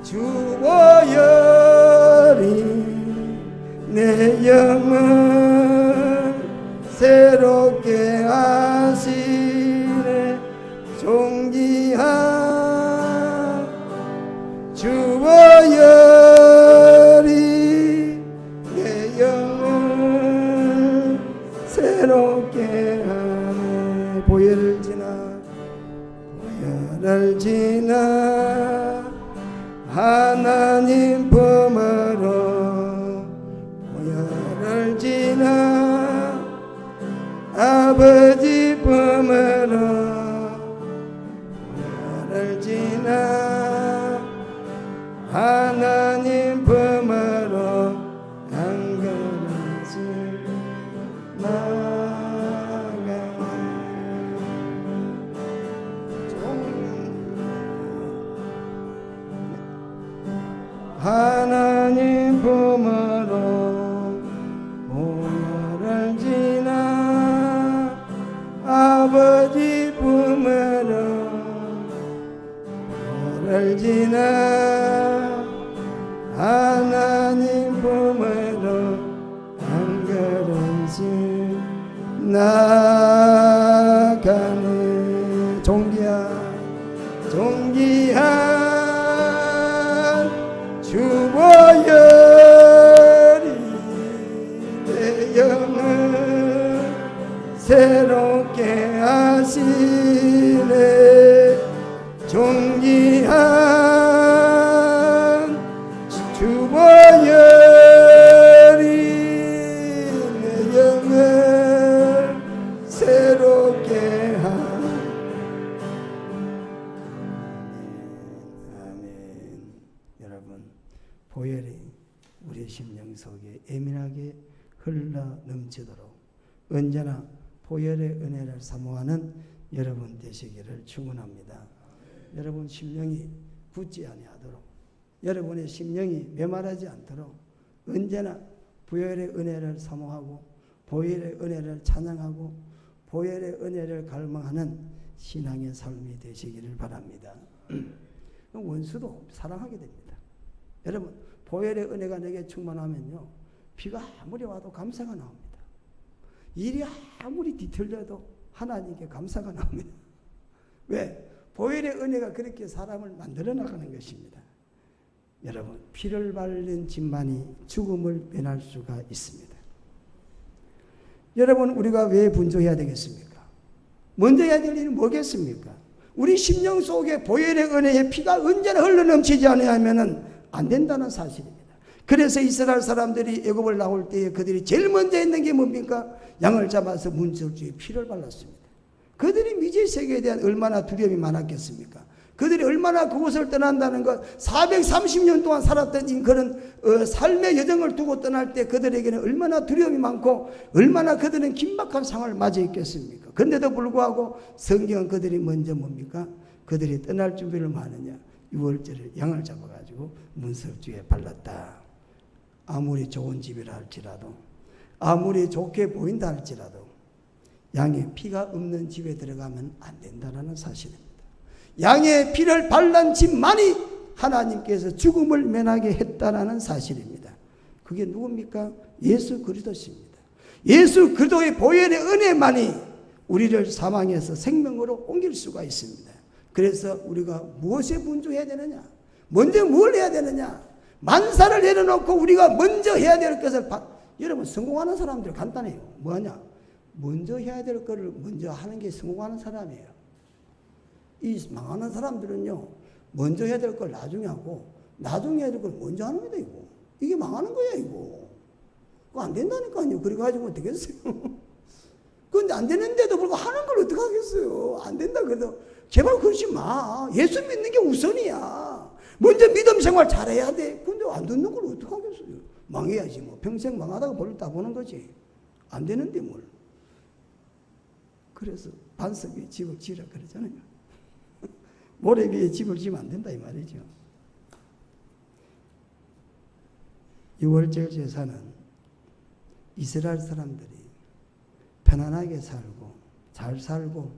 주 보혈이 내 영을 새롭게 하시네. 종기한 주 보혈이 내 영을 새롭게 하네. 보혈을 지나 하나님 품으로 보혈을 지나 아버지 품으로 보혈을 지나 하나님 품으로 한 걸음씩 하나님 품으로 보혈을 지나 아버지 품으로 보혈을 지나 하나님 품으로 한 걸음씩 나가네. 종기한 주 보혈이 내 영을 새롭게 하시네. 종기한 주 보혈이 내 영을 새롭게 하시네. 보혈이 우리 심령 속에 예민하게 흘러 넘치도록 언제나 보혈의 은혜를 사모하는 여러분 되시기를 축원합니다. 여러분 심령이 굳지 아니하도록, 여러분의 심령이 메마르지 않도록 언제나 보혈의 은혜를 사모하고 보혈의 은혜를 찬양하고 보혈의 은혜를 갈망하는 신앙의 삶이 되시기를 바랍니다. 원수도 사랑하게 됩니다. 여러분, 보혈의 은혜가 내게 충만하면요, 비가 아무리 와도 감사가 나옵니다. 일이 아무리 뒤틀려도 하나님께 감사가 나옵니다. 왜? 보혈의 은혜가 그렇게 사람을 만들어 나가는 것입니다. 여러분, 피를 바른 집만이 죽음을 면할 수가 있습니다. 여러분, 우리가 왜 분조해야 되겠습니까? 먼저 해야 될 일은 뭐겠습니까? 우리 심령 속에 보혈의 은혜의 피가 언제나 흘러넘치지 않으면 안 된다는 사실입니다. 그래서 이스라엘 사람들이 애굽을 나올 때에 그들이 제일 먼저 했는 게 뭡니까? 양을 잡아서 문설주에 피를 발랐습니다. 그들이 미제 세계에 대한 얼마나 두려움이 많았겠습니까? 그들이 얼마나 그곳을 떠난다는 것, 430년 동안 살았던 그런 삶의 여정을 두고 떠날 때 그들에게는 얼마나 두려움이 많고 얼마나 그들은 긴박한 상황을 맞이했겠습니까? 그런데도 불구하고 성경은 그들이 먼저 뭡니까? 그들이 떠날 준비를 하느냐? 6월절에 양을 잡아가지고 문설주에 발랐다. 아무리 좋은 집이라 할지라도, 아무리 좋게 보인다 할지라도 양의 피가 없는 집에 들어가면 안 된다는 사실입니다. 양의 피를 발란 집만이 하나님께서 죽음을 면하게 했다라는 사실입니다. 그게 누굽니까? 예수 그리스도십니다. 예수 그리스도의 보혈의 은혜만이 우리를 사망에서 생명으로 옮길 수가 있습니다. 그래서 우리가 무엇에 분주해야 되느냐? 먼저 뭘 해야 되느냐? 만사를 내려놓고 우리가 먼저 해야 될 것을 여러분, 성공하는 사람들 간단해요. 뭐하냐? 먼저 해야 될 것을 먼저 하는 게 성공하는 사람이에요. 이 망하는 사람들은요, 먼저 해야 될 걸 나중에 하고 나중에 해야 될 걸 먼저 하는 거다. 이게 망하는 거야. 이거 안 된다니까요. 그래가지고 어떻겠어요? 그런데 안 되는데도 불구하고 하는 걸 어떻게 하겠어요? 안 된다 그래도 제발 그러지 마. 예수 믿는 게 우선이야. 먼저 믿음 생활 잘해야 돼. 근데 안 듣는 걸 어떻게 하겠어요? 망해야지 뭐. 평생 망하다가 벌을 따보는 거지. 안 되는데 뭘. 그래서 반석 위에 집을 지으라 그러잖아요. 모래 위에 집을 지으면 안 된다 이 말이죠. 6월절 제사는 이스라엘 사람들이 편안하게 살고 잘 살고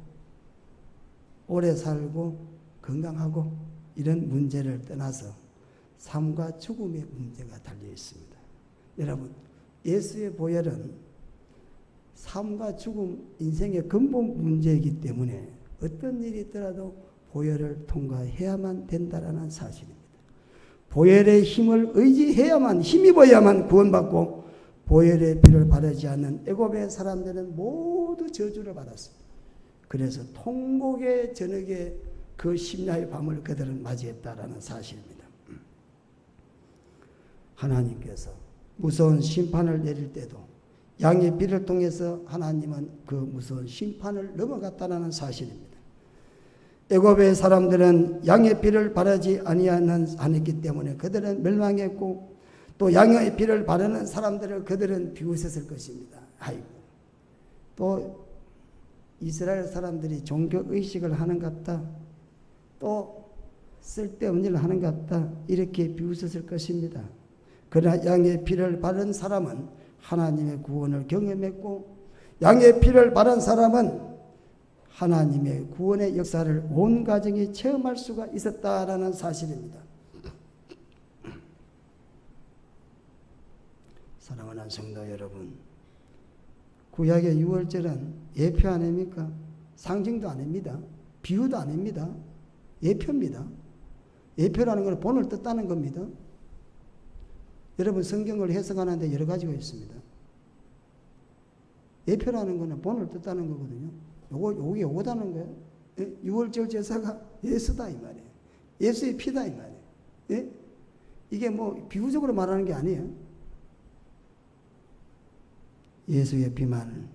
오래 살고 건강하고 이런 문제를 떠나서 삶과 죽음의 문제가 달려 있습니다. 여러분, 예수의 보혈은 삶과 죽음, 인생의 근본 문제이기 때문에 어떤 일이 있더라도 보혈을 통과해야만 된다는 사실입니다. 보혈의 힘을 의지해야만, 힘입어야만 구원받고 보혈의 피를 바르지 않는 애굽의 사람들은 모두 저주를 받았습니다. 그래서 통곡의 저녁에 그 심야의 밤을 그들은 맞이했다라는 사실입니다. 하나님께서 무서운 심판을 내릴 때도 양의 피를 통해서 하나님은 그 무서운 심판을 넘어갔다는 사실입니다. 애굽의 사람들은 양의 피를 바르지 아니했기 때문에 그들은 멸망했고 또 양의 피를 바르는 사람들을 그들은 비웃었을 것입니다. 아이고, 또 이스라엘 사람들이 종교의식을 하는 것 같다. 또 쓸데없는 일을 하는 것 같다. 이렇게 비웃었을 것입니다. 그러나 양의 피를 바른 사람은 하나님의 구원을 경험했고 양의 피를 바른 사람은 하나님의 구원의 역사를 온 가정이 체험할 수가 있었다라는 사실입니다. 사랑하는 성도 여러분, 구약의 6월절은 예표 아닙니까? 상징도 아닙니다. 비유도 아닙니다. 예표입니다. 예표라는 건 본을 뜻다는 겁니다. 여러분, 성경을 해석하는데 여러 가지가 있습니다. 예표라는 것은 본을 뜻다는 거거든요. 요거다는 거예요. 6월절 제사가 예수다 이 말이에요. 예수의 피다 이 말이에요. 예? 이게 뭐 비유적으로 말하는 게 아니에요. 예수의 피만,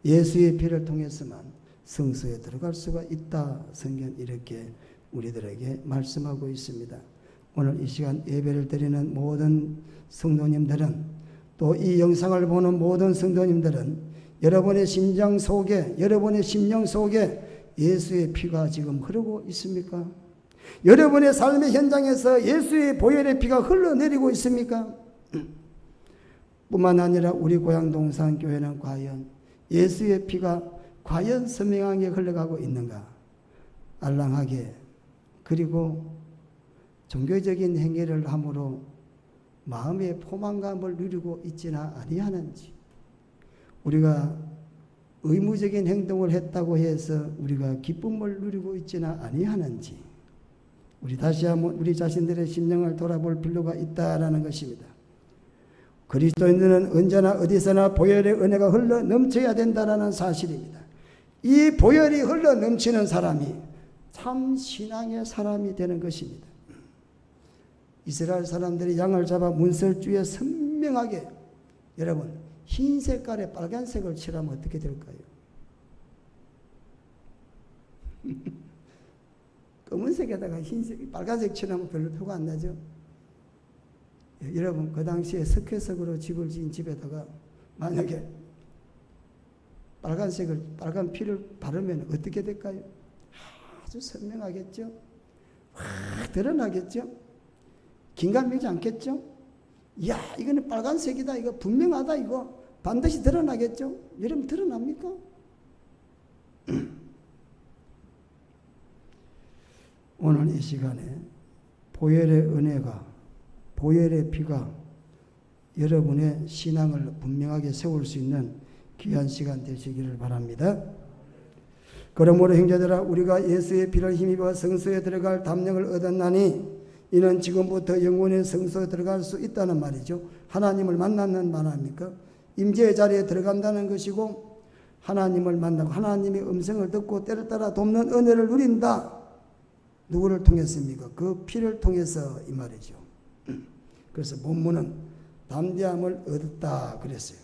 예수의 피를 통해서만 성소에 들어갈 수가 있다. 성경 이렇게 우리들에게 말씀하고 있습니다. 오늘 이 시간 예배를 드리는 모든 성도님들은, 또 이 영상을 보는 모든 성도님들은 여러분의 심장 속에, 여러분의 심령 속에 예수의 피가 지금 흐르고 있습니까? 여러분의 삶의 현장에서 예수의 보혈의 피가 흘러내리고 있습니까? 뿐만 아니라 우리 고향 동산교회는 과연 예수의 피가 과연 선명하게 흘러가고 있는가? 알랑하게, 그리고 종교적인 행위를 함으로 마음의 포만감을 누리고 있지는 아니하는지, 우리가 의무적인 행동을 했다고 해서 우리가 기쁨을 누리고 있지는 아니하는지, 우리 다시 한번 우리 자신들의 심령을 돌아볼 필요가 있다라는 것입니다. 그리스도인들은 언제나 어디서나 보혈의 은혜가 흘러 넘쳐야 된다라는 사실입니다. 이 보혈이 흘러 넘치는 사람이 참 신앙의 사람이 되는 것입니다. 이스라엘 사람들이 양을 잡아 문설주에 선명하게, 여러분, 흰 색깔에 빨간색을 칠하면 어떻게 될까요? 검은색에다가 흰색, 빨간색 칠하면 별로 표가 안 나죠? 여러분, 그 당시에 석회석으로 집을 지은 집에다가 만약에 빨간 피를 바르면 어떻게 될까요? 아주 선명하겠죠? 확 드러나겠죠? 긴가민지 않겠죠? 이야, 이거는 빨간색이다, 이거 분명하다, 이거 반드시 드러나겠죠? 여러분, 드러납니까? 오늘 이 시간에 보혈의 은혜가, 보혈의 피가 여러분의 신앙을 분명하게 세울 수 있는 귀한 시간 되시기를 바랍니다. 그러므로 형제들아, 우리가 예수의 피를 힘입어 성소에 들어갈 담력을 얻었나니 이는 지금부터 영원히 성소에 들어갈 수 있다는 말이죠. 하나님을 만나는 말 아닙니까? 임재의 자리에 들어간다는 것이고, 하나님을 만나고 하나님의 음성을 듣고 때를 따라 돕는 은혜를 누린다. 누구를 통했습니까? 그 피를 통해서 이 말이죠. 그래서 본문은 담대함을 얻었다 그랬어요.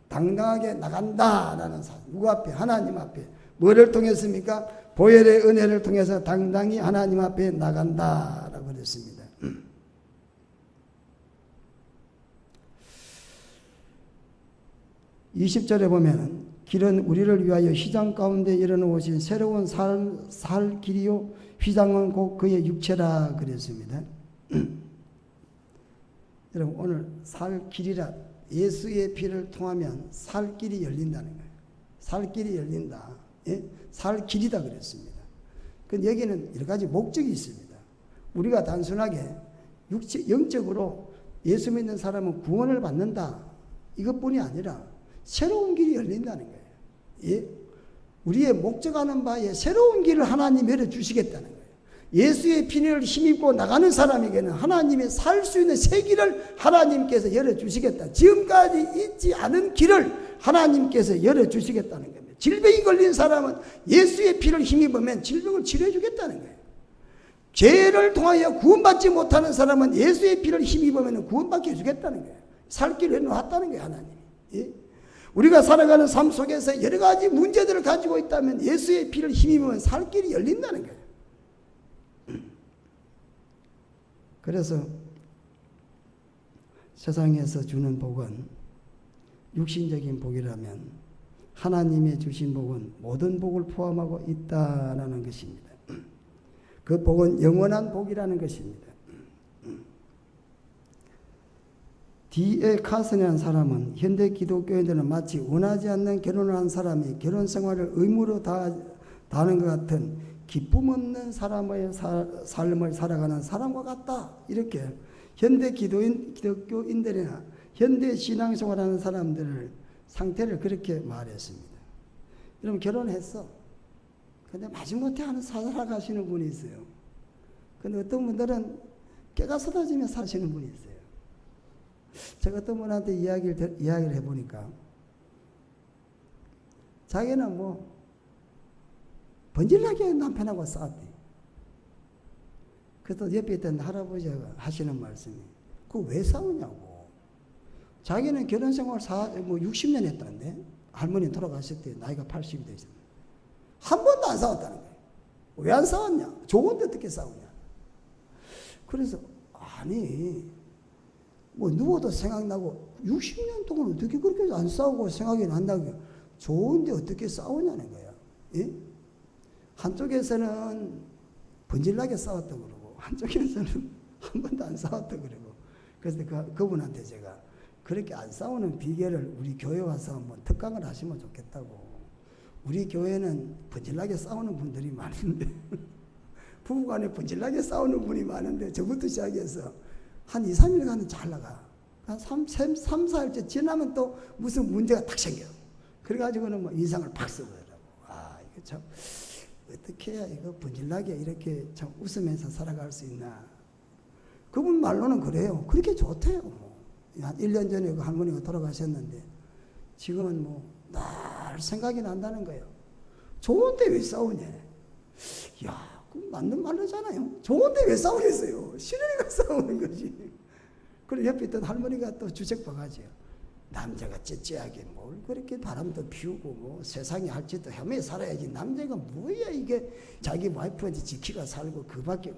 당당하게 나간다라는 사실. 누구 앞에? 하나님 앞에. 뭐를 통했습니까? 보혈의 은혜를 통해서 당당히 하나님 앞에 나간다라고 그랬습니다. 20절에 보면 길은 우리를 위하여 휘장 가운데 일어놓으신 새로운 살 길이요, 휘장은 곧 그의 육체라 그랬습니다. 여러분, 오늘 살 길이라, 예수의 피를 통하면 살 길이 열린다는 거예요. 살 길이 열린다. 예? 살 길이다 그랬습니다. 그 여기는 여러 가지 목적이 있습니다. 우리가 단순하게 영적으로 예수 믿는 사람은 구원을 받는다, 이것뿐이 아니라 새로운 길이 열린다는 거예요. 예? 우리의 목적하는 바에 새로운 길을 하나님이 열어주시겠다는 거예요. 예수의 피를 힘입고 나가는 사람에게는 하나님이 살 수 있는 새 길을 하나님께서 열어주시겠다. 지금까지 있지 않은 길을 하나님께서 열어주시겠다는 겁니다. 질병이 걸린 사람은 예수의 피를 힘입으면 질병을 치료해 주겠다는 거예요. 죄를 통하여 구원받지 못하는 사람은 예수의 피를 힘입으면 구원받게 해주겠다는 거예요. 살 길을 해놓았다는 거예요, 하나님이. 예? 우리가 살아가는 삶 속에서 여러 가지 문제들을 가지고 있다면 예수의 피를 힘입으면 살 길이 열린다는 거예요. 그래서 세상에서 주는 복은 육신적인 복이라면 하나님의 주신 복은 모든 복을 포함하고 있다라는 것입니다. 그 복은 영원한 복이라는 것입니다. D.A. 카슨이라는 사람은 현대 기독교인들은 마치 원하지 않는 결혼을 한 사람이 결혼 생활을 의무로 다하는 것 같은 기쁨 없는 사람의 삶을 살아가는 사람과 같다. 이렇게 현대 기독교인들이나 현대 신앙생활하는 사람들을 상태를 그렇게 말했습니다. 여러분, 결혼했어. 근데 마지못해 하는 살아가시는 분이 있어요. 근데 어떤 분들은 깨가 쏟아지며 사시는 분이 있어요. 제가 어떤 분한테 이야기를 해보니까 자기는 뭐 번질나게 남편하고 싸웠대. 그래서 옆에 있던 할아버지가 하시는 말씀이, 그거 왜 싸우냐고. 자기는 결혼생활 60년 했다는데, 할머니 돌아가셨대. 나이가 80이 되셨는데 한 번도 안 싸웠다는 거예요. 왜 안 싸웠냐? 좋은데 어떻게 싸우냐? 그래서 아니, 뭐 누워도 생각나고 60년 동안 어떻게 그렇게 안 싸우고 생각이 난다고요. 좋은데 어떻게 싸우냐는 거야. 예? 한쪽에서는 번질나게 싸웠다고 그러고 한쪽에서는 한 번도 안 싸웠다고 그러고. 그래서 그분한테 제가 그렇게 안 싸우는 비결을 우리 교회 와서 한번 특강을 하시면 좋겠다고. 우리 교회는 번질나게 싸우는 분들이 많은데 부부간에 번질나게 싸우는 분이 많은데 저부터 시작해서 한 2, 3일간은 잘 나가. 한 3, 4일째 지나면 또 무슨 문제가 딱 생겨. 그래가지고는 뭐 인상을 팍 쓰더라고. 아, 이거 참 어떻게 해야 이거 번질나게 이렇게 참 웃으면서 살아갈 수 있나. 그분 말로는 그래요. 그렇게 좋대요. 한 1년 전에 그 할머니가 돌아가셨는데 지금은 뭐 늘 생각이 난다는 거예요. 좋은데 왜 싸우냐. 야, 그 맞는 말이잖아요. 좋은데 왜 싸우겠어요. 싫으니까 싸우는 거지. 그리고 옆에 있던 할머니가 또 주책 바가지요. 남자가 째째하게 뭘 그렇게 바람도 피우고 뭐 세상에 할 짓도 헤매 살아야지. 남자가 뭐야 이게. 자기 와이프한테 지키가 살고 그밖에.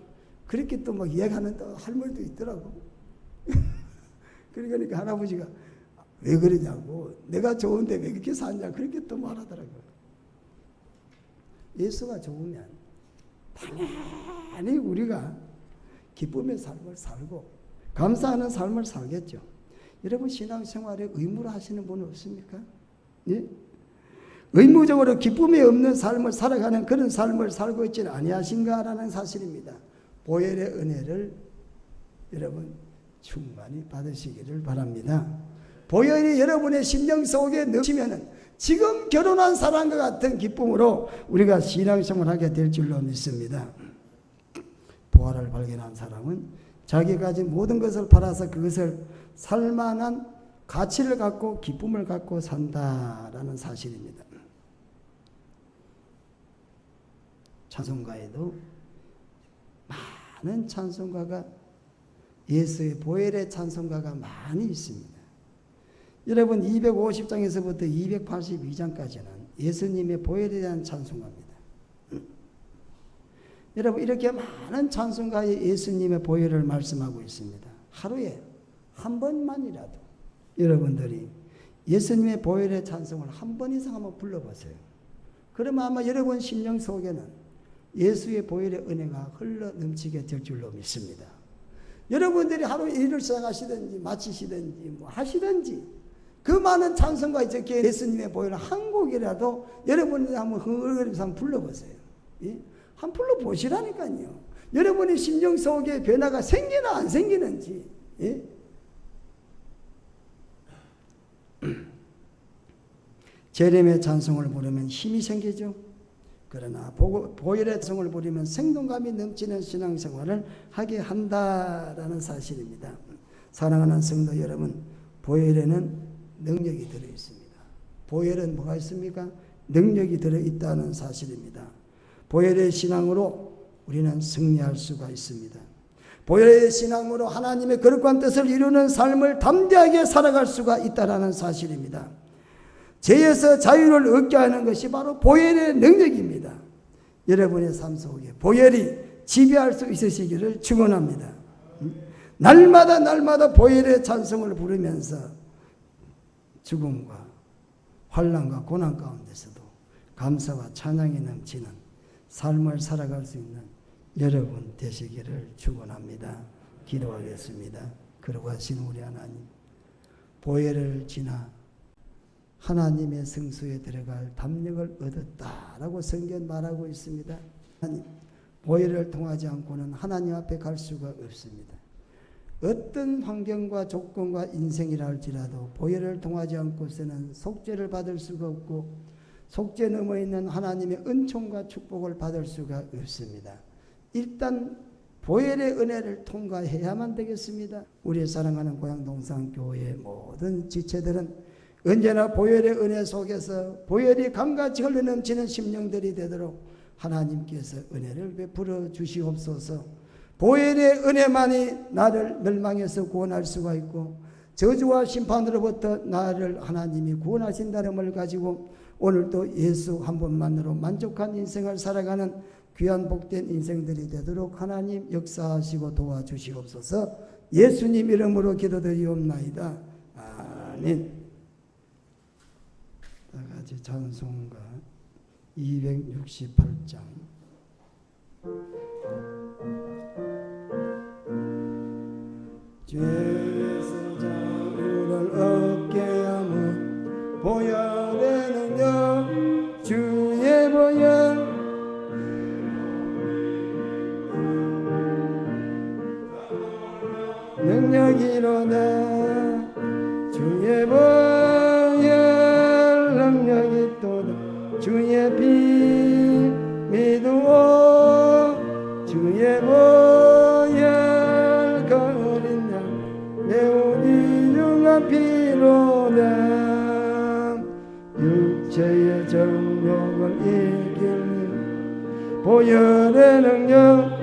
그렇게 또 막 이야기하는 또 할머니도 있더라고. 그러니까 할아버지가 왜 그러냐고. 내가 좋은데 왜 그렇게 사냐. 그렇게 또 말하더라고요. 예수가 좋으면 당연히 우리가 기쁨의 삶을 살고 감사하는 삶을 살겠죠. 여러분 신앙생활에 의무로 하시는 분 없습니까? 예? 의무적으로 기쁨이 없는 삶을 살아가는 그런 삶을 살고 있지는 아니하신가라는 사실입니다. 보혈의 은혜를 여러분 충만히 받으시기를 바랍니다. 보혈이 여러분의 심령 속에 넘치면은 지금 결혼한 사람과 같은 기쁨으로 우리가 신앙생활을 하게 될 줄로 믿습니다. 보화를 발견한 사람은 자기가 가진 모든 것을 팔아서 그것을 살만한 가치를 갖고 기쁨을 갖고 산다라는 사실입니다. 찬송가에도 많은 찬송가가 예수의 보혈의 찬송가가 많이 있습니다. 여러분 250장에서부터 282장까지는 예수님의 보혈에 대한 찬송가입니다. 여러분 이렇게 많은 찬송가에 예수님의 보혈을 말씀하고 있습니다. 하루에 한 번만이라도 여러분들이 예수님의 보혈의 찬송을 한 번 이상 한번 불러보세요. 그러면 아마 여러분 심령 속에는 예수의 보혈의 은혜가 흘러 넘치게 될 줄로 믿습니다. 여러분들이 하루 일을 시작하시든지 마치시든지 뭐 하시든지 그 많은 찬송가 적혀 예수님의 보혈을 한 곡이라도 여러분이 한번 흥얼거리면서 한번 불러보세요. 예? 한번 불러보시라니까요. 여러분의 심령 속에 변화가 생기나 안 생기는지. 예? 제렘의 찬송을 부르면 힘이 생기죠. 그러나 보혈의 찬송을 부르면 생동감이 넘치는 신앙생활을 하게 한다라는 사실입니다. 사랑하는 성도 여러분, 보혈에는 능력이 들어있습니다. 보혈은 뭐가 있습니까? 능력이 들어있다는 사실입니다. 보혈의 신앙으로 우리는 승리할 수가 있습니다. 보혈의 신앙으로 하나님의 거룩한 뜻을 이루는 삶을 담대하게 살아갈 수가 있다는 사실입니다. 죄에서 자유를 얻게 하는 것이 바로 보혈의 능력입니다. 여러분의 삶 속에 보혈이 지배할 수 있으시기를 축원합니다. 날마다 보혈의 찬송을 부르면서 죽음과 환난과 고난 가운데서도 감사와 찬양이 넘치는 삶을 살아갈 수 있는 여러분 되시기를 축원합니다. 기도하겠습니다. 거룩하신 우리 하나님, 보혈을 지나 하나님의 성소에 들어갈 담력을 얻었다라고 성경 말하고 있습니다. 하나님, 보혈을 통하지 않고는 하나님 앞에 갈 수가 없습니다. 어떤 환경과 조건과 인생이라 할지라도 보혈을 통하지 않고서는 속죄를 받을 수가 없고 속죄 넘어 있는 하나님의 은총과 축복을 받을 수가 없습니다. 일단 보혈의 은혜를 통과해야만 되겠습니다. 우리의 사랑하는 고향동산교회의 모든 지체들은 언제나 보혈의 은혜 속에서 보혈이 강같이 흘러넘치는 심령들이 되도록 하나님께서 은혜를 베풀어 주시옵소서. 보혈의 은혜만이 나를 멸망에서 구원할 수가 있고 저주와 심판으로부터 나를 하나님이 구원하신다는 걸 가지고 오늘도 예수 한 번만으로 만족한 인생을 살아가는 귀한 복된 인생들이 되도록 하나님 역사하시고 도와주시옵소서. 예수님 이름으로 기도드리옵나이다. 아멘. 다같이 찬송가 268장 죄에서 자유를 능력이로다 주의 보혈 능력이 또다 주의 피 믿으오 주의 보혈 그 어린 양 매우 귀중한 피로다 육체의 정욕을 이길 보혈의 능력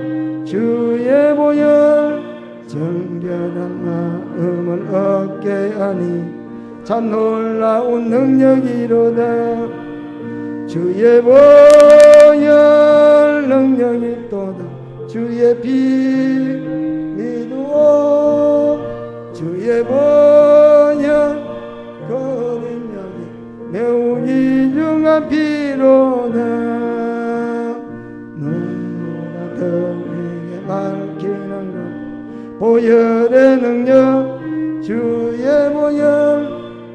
주의 보혈 정결한 마음을 얻게 하니 참 놀라운 능력이로다 주의 보혈 능력이 또다 주의 피 믿으오 주의 보혈 그 어린 양이 매우 귀중한 피로다 너에게 밝히는 것 보혈의 능력 주의 보혈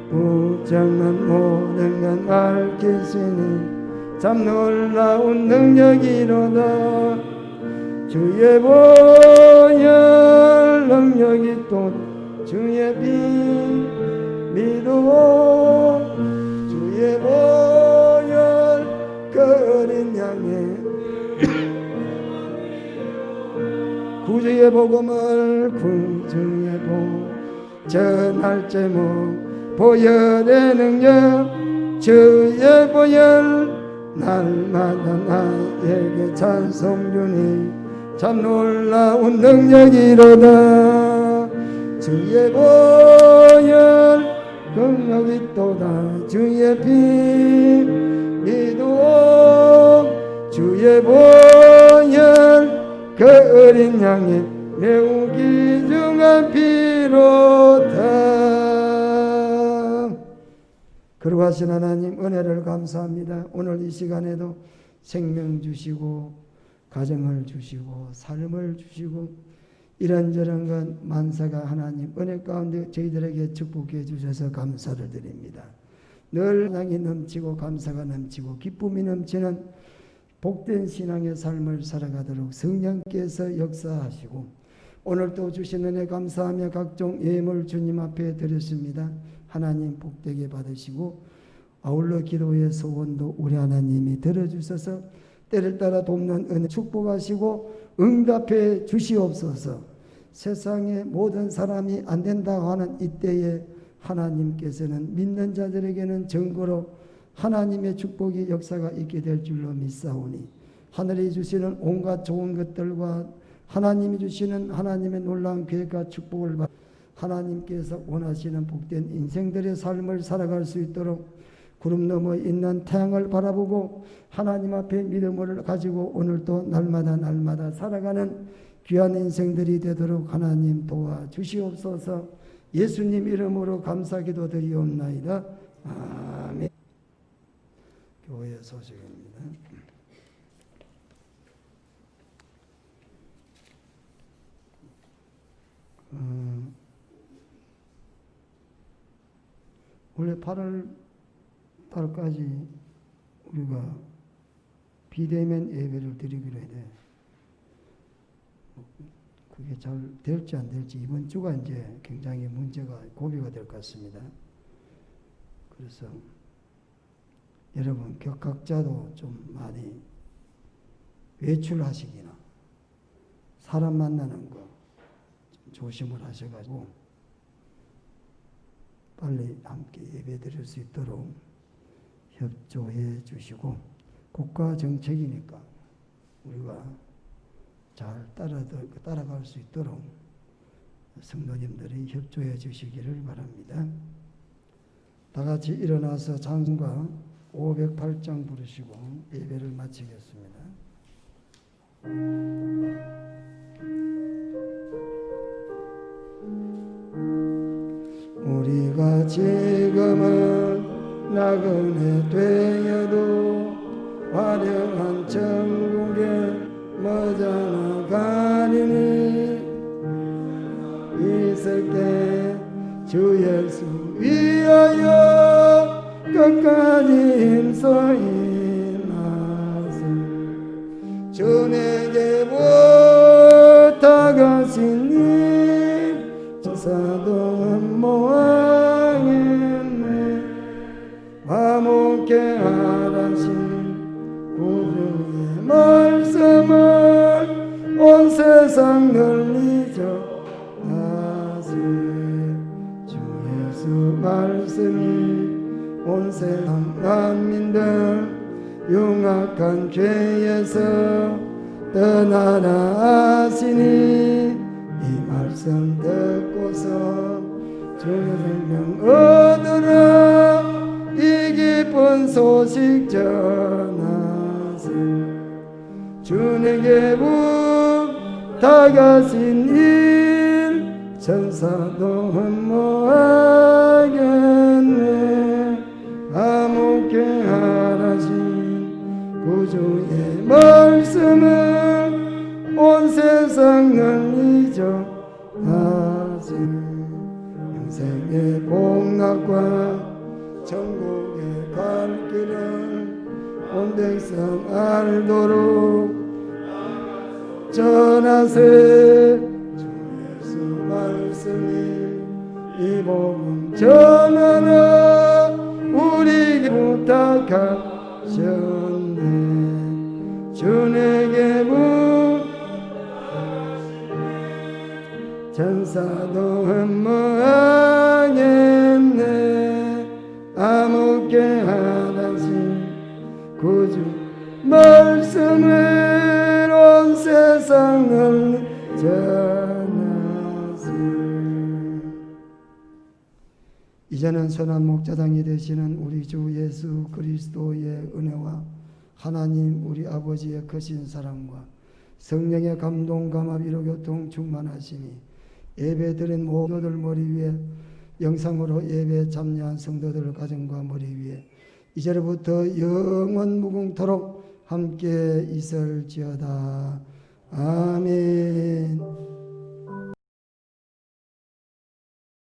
부정한 모든 것 밝히시니 참 놀라운 능력이로다 주의 보혈 능력이 또 주의 피 믿으오 주의 보혈 그 어린 양의 구주의 복음을 구주의 복 전할 제목 보혈의 능력 주의 보혈 날마다 나에게 찬송 주니 참 놀라운 능력이로다 주의 보혈 능력이 또다 주의 피 믿으오 주의 보혈 그 어린 양의 매우 귀중한 피로다. 그러하신 하나님 은혜를 감사합니다. 오늘 이 시간에도 생명 주시고 가정을 주시고 삶을 주시고 이런저런 것 만사가 하나님 은혜 가운데 저희들에게 축복해 주셔서 감사를 드립니다. 늘 사랑이 넘치고 감사가 넘치고 기쁨이 넘치는 복된 신앙의 삶을 살아가도록 성령께서 역사하시고 오늘도 주신 은혜 감사하며 각종 예물 주님 앞에 드렸습니다. 하나님 복되게 받으시고 아울러 기도의 소원도 우리 하나님이 들어주셔서 때를 따라 돕는 은혜 축복하시고 응답해 주시옵소서. 세상의 모든 사람이 안 된다고 하는 이때에 하나님께서는 믿는 자들에게는 증거로 하나님의 축복이 역사가 있게 될 줄로 믿사오니 하늘이 주시는 온갖 좋은 것들과 하나님이 주시는 하나님의 놀라운 계획과 축복을 받아 하나님께서 원하시는 복된 인생들의 삶을 살아갈 수 있도록 구름 너머 있는 태양을 바라보고 하나님 앞에 믿음을 가지고 오늘도 날마다 살아가는 귀한 인생들이 되도록 하나님 도와주시옵소서. 예수님 이름으로 감사기도 드리옵나이다. 아멘. 교회 소식입니다. 원래 8월 달까지 우리가 비대면 예배를 드리기로 해야 돼. 그게 잘 될지 안 될지 이번 주가 이제 굉장히 문제가 고비가 될 것 같습니다. 그래서 여러분 각자도 좀 많이 외출하시기나 사람 만나는 거 좀 조심을 하셔가지고 빨리 함께 예배 드릴 수 있도록 협조해 주시고 국가 정책이니까 우리가 잘 따라갈 수 있도록 성도님들이 협조해 주시기를 바랍니다. 다 같이 일어나서 찬송가 508장 부르시고 예배를 마치겠습니다. 우리가 지금은 나그네 되어도 화려한 천국에 머잖아 가리니 있을 때 주 예수 위하여 끝까지 힘써 임하세. 주 내게 부탁하신 일 말씀을 온 세상 널리 전하세. 주 예수 말씀이 온 세상 만민들 흉악한 죄에서 떠나라 하시니 이 말씀 듣고서 주의 생명 얻으라 이 기쁜 소식 전하세. 주님께 부탁하신 일 천사도 흠모하겠네. 아무개 하라신 구주의 말씀을 온 세상 널리 전하세. 영생의 복락과 천국의 갈 길을 온 백성 알도록 전하세. 주 예수 말씀이 이 복음 전하라 우리에게 부탁하셨네. 주에게 천사도 흠모하겠네. 아무개 하나씩 구주 말씀을 온 세상을 전하세. 이제는 선한 목자당이 되시는 우리 주 예수 그리스도의 은혜와 하나님 우리 아버지의 크신 사랑과 성령의 감동 감화 위로 교통 충만하시니 예배드린 모두들 머리 위에 영상으로 예배 참여한 성도들 가정과 머리 위에 이제부터 영원 무궁토록 함께 있을지어다. 아멘.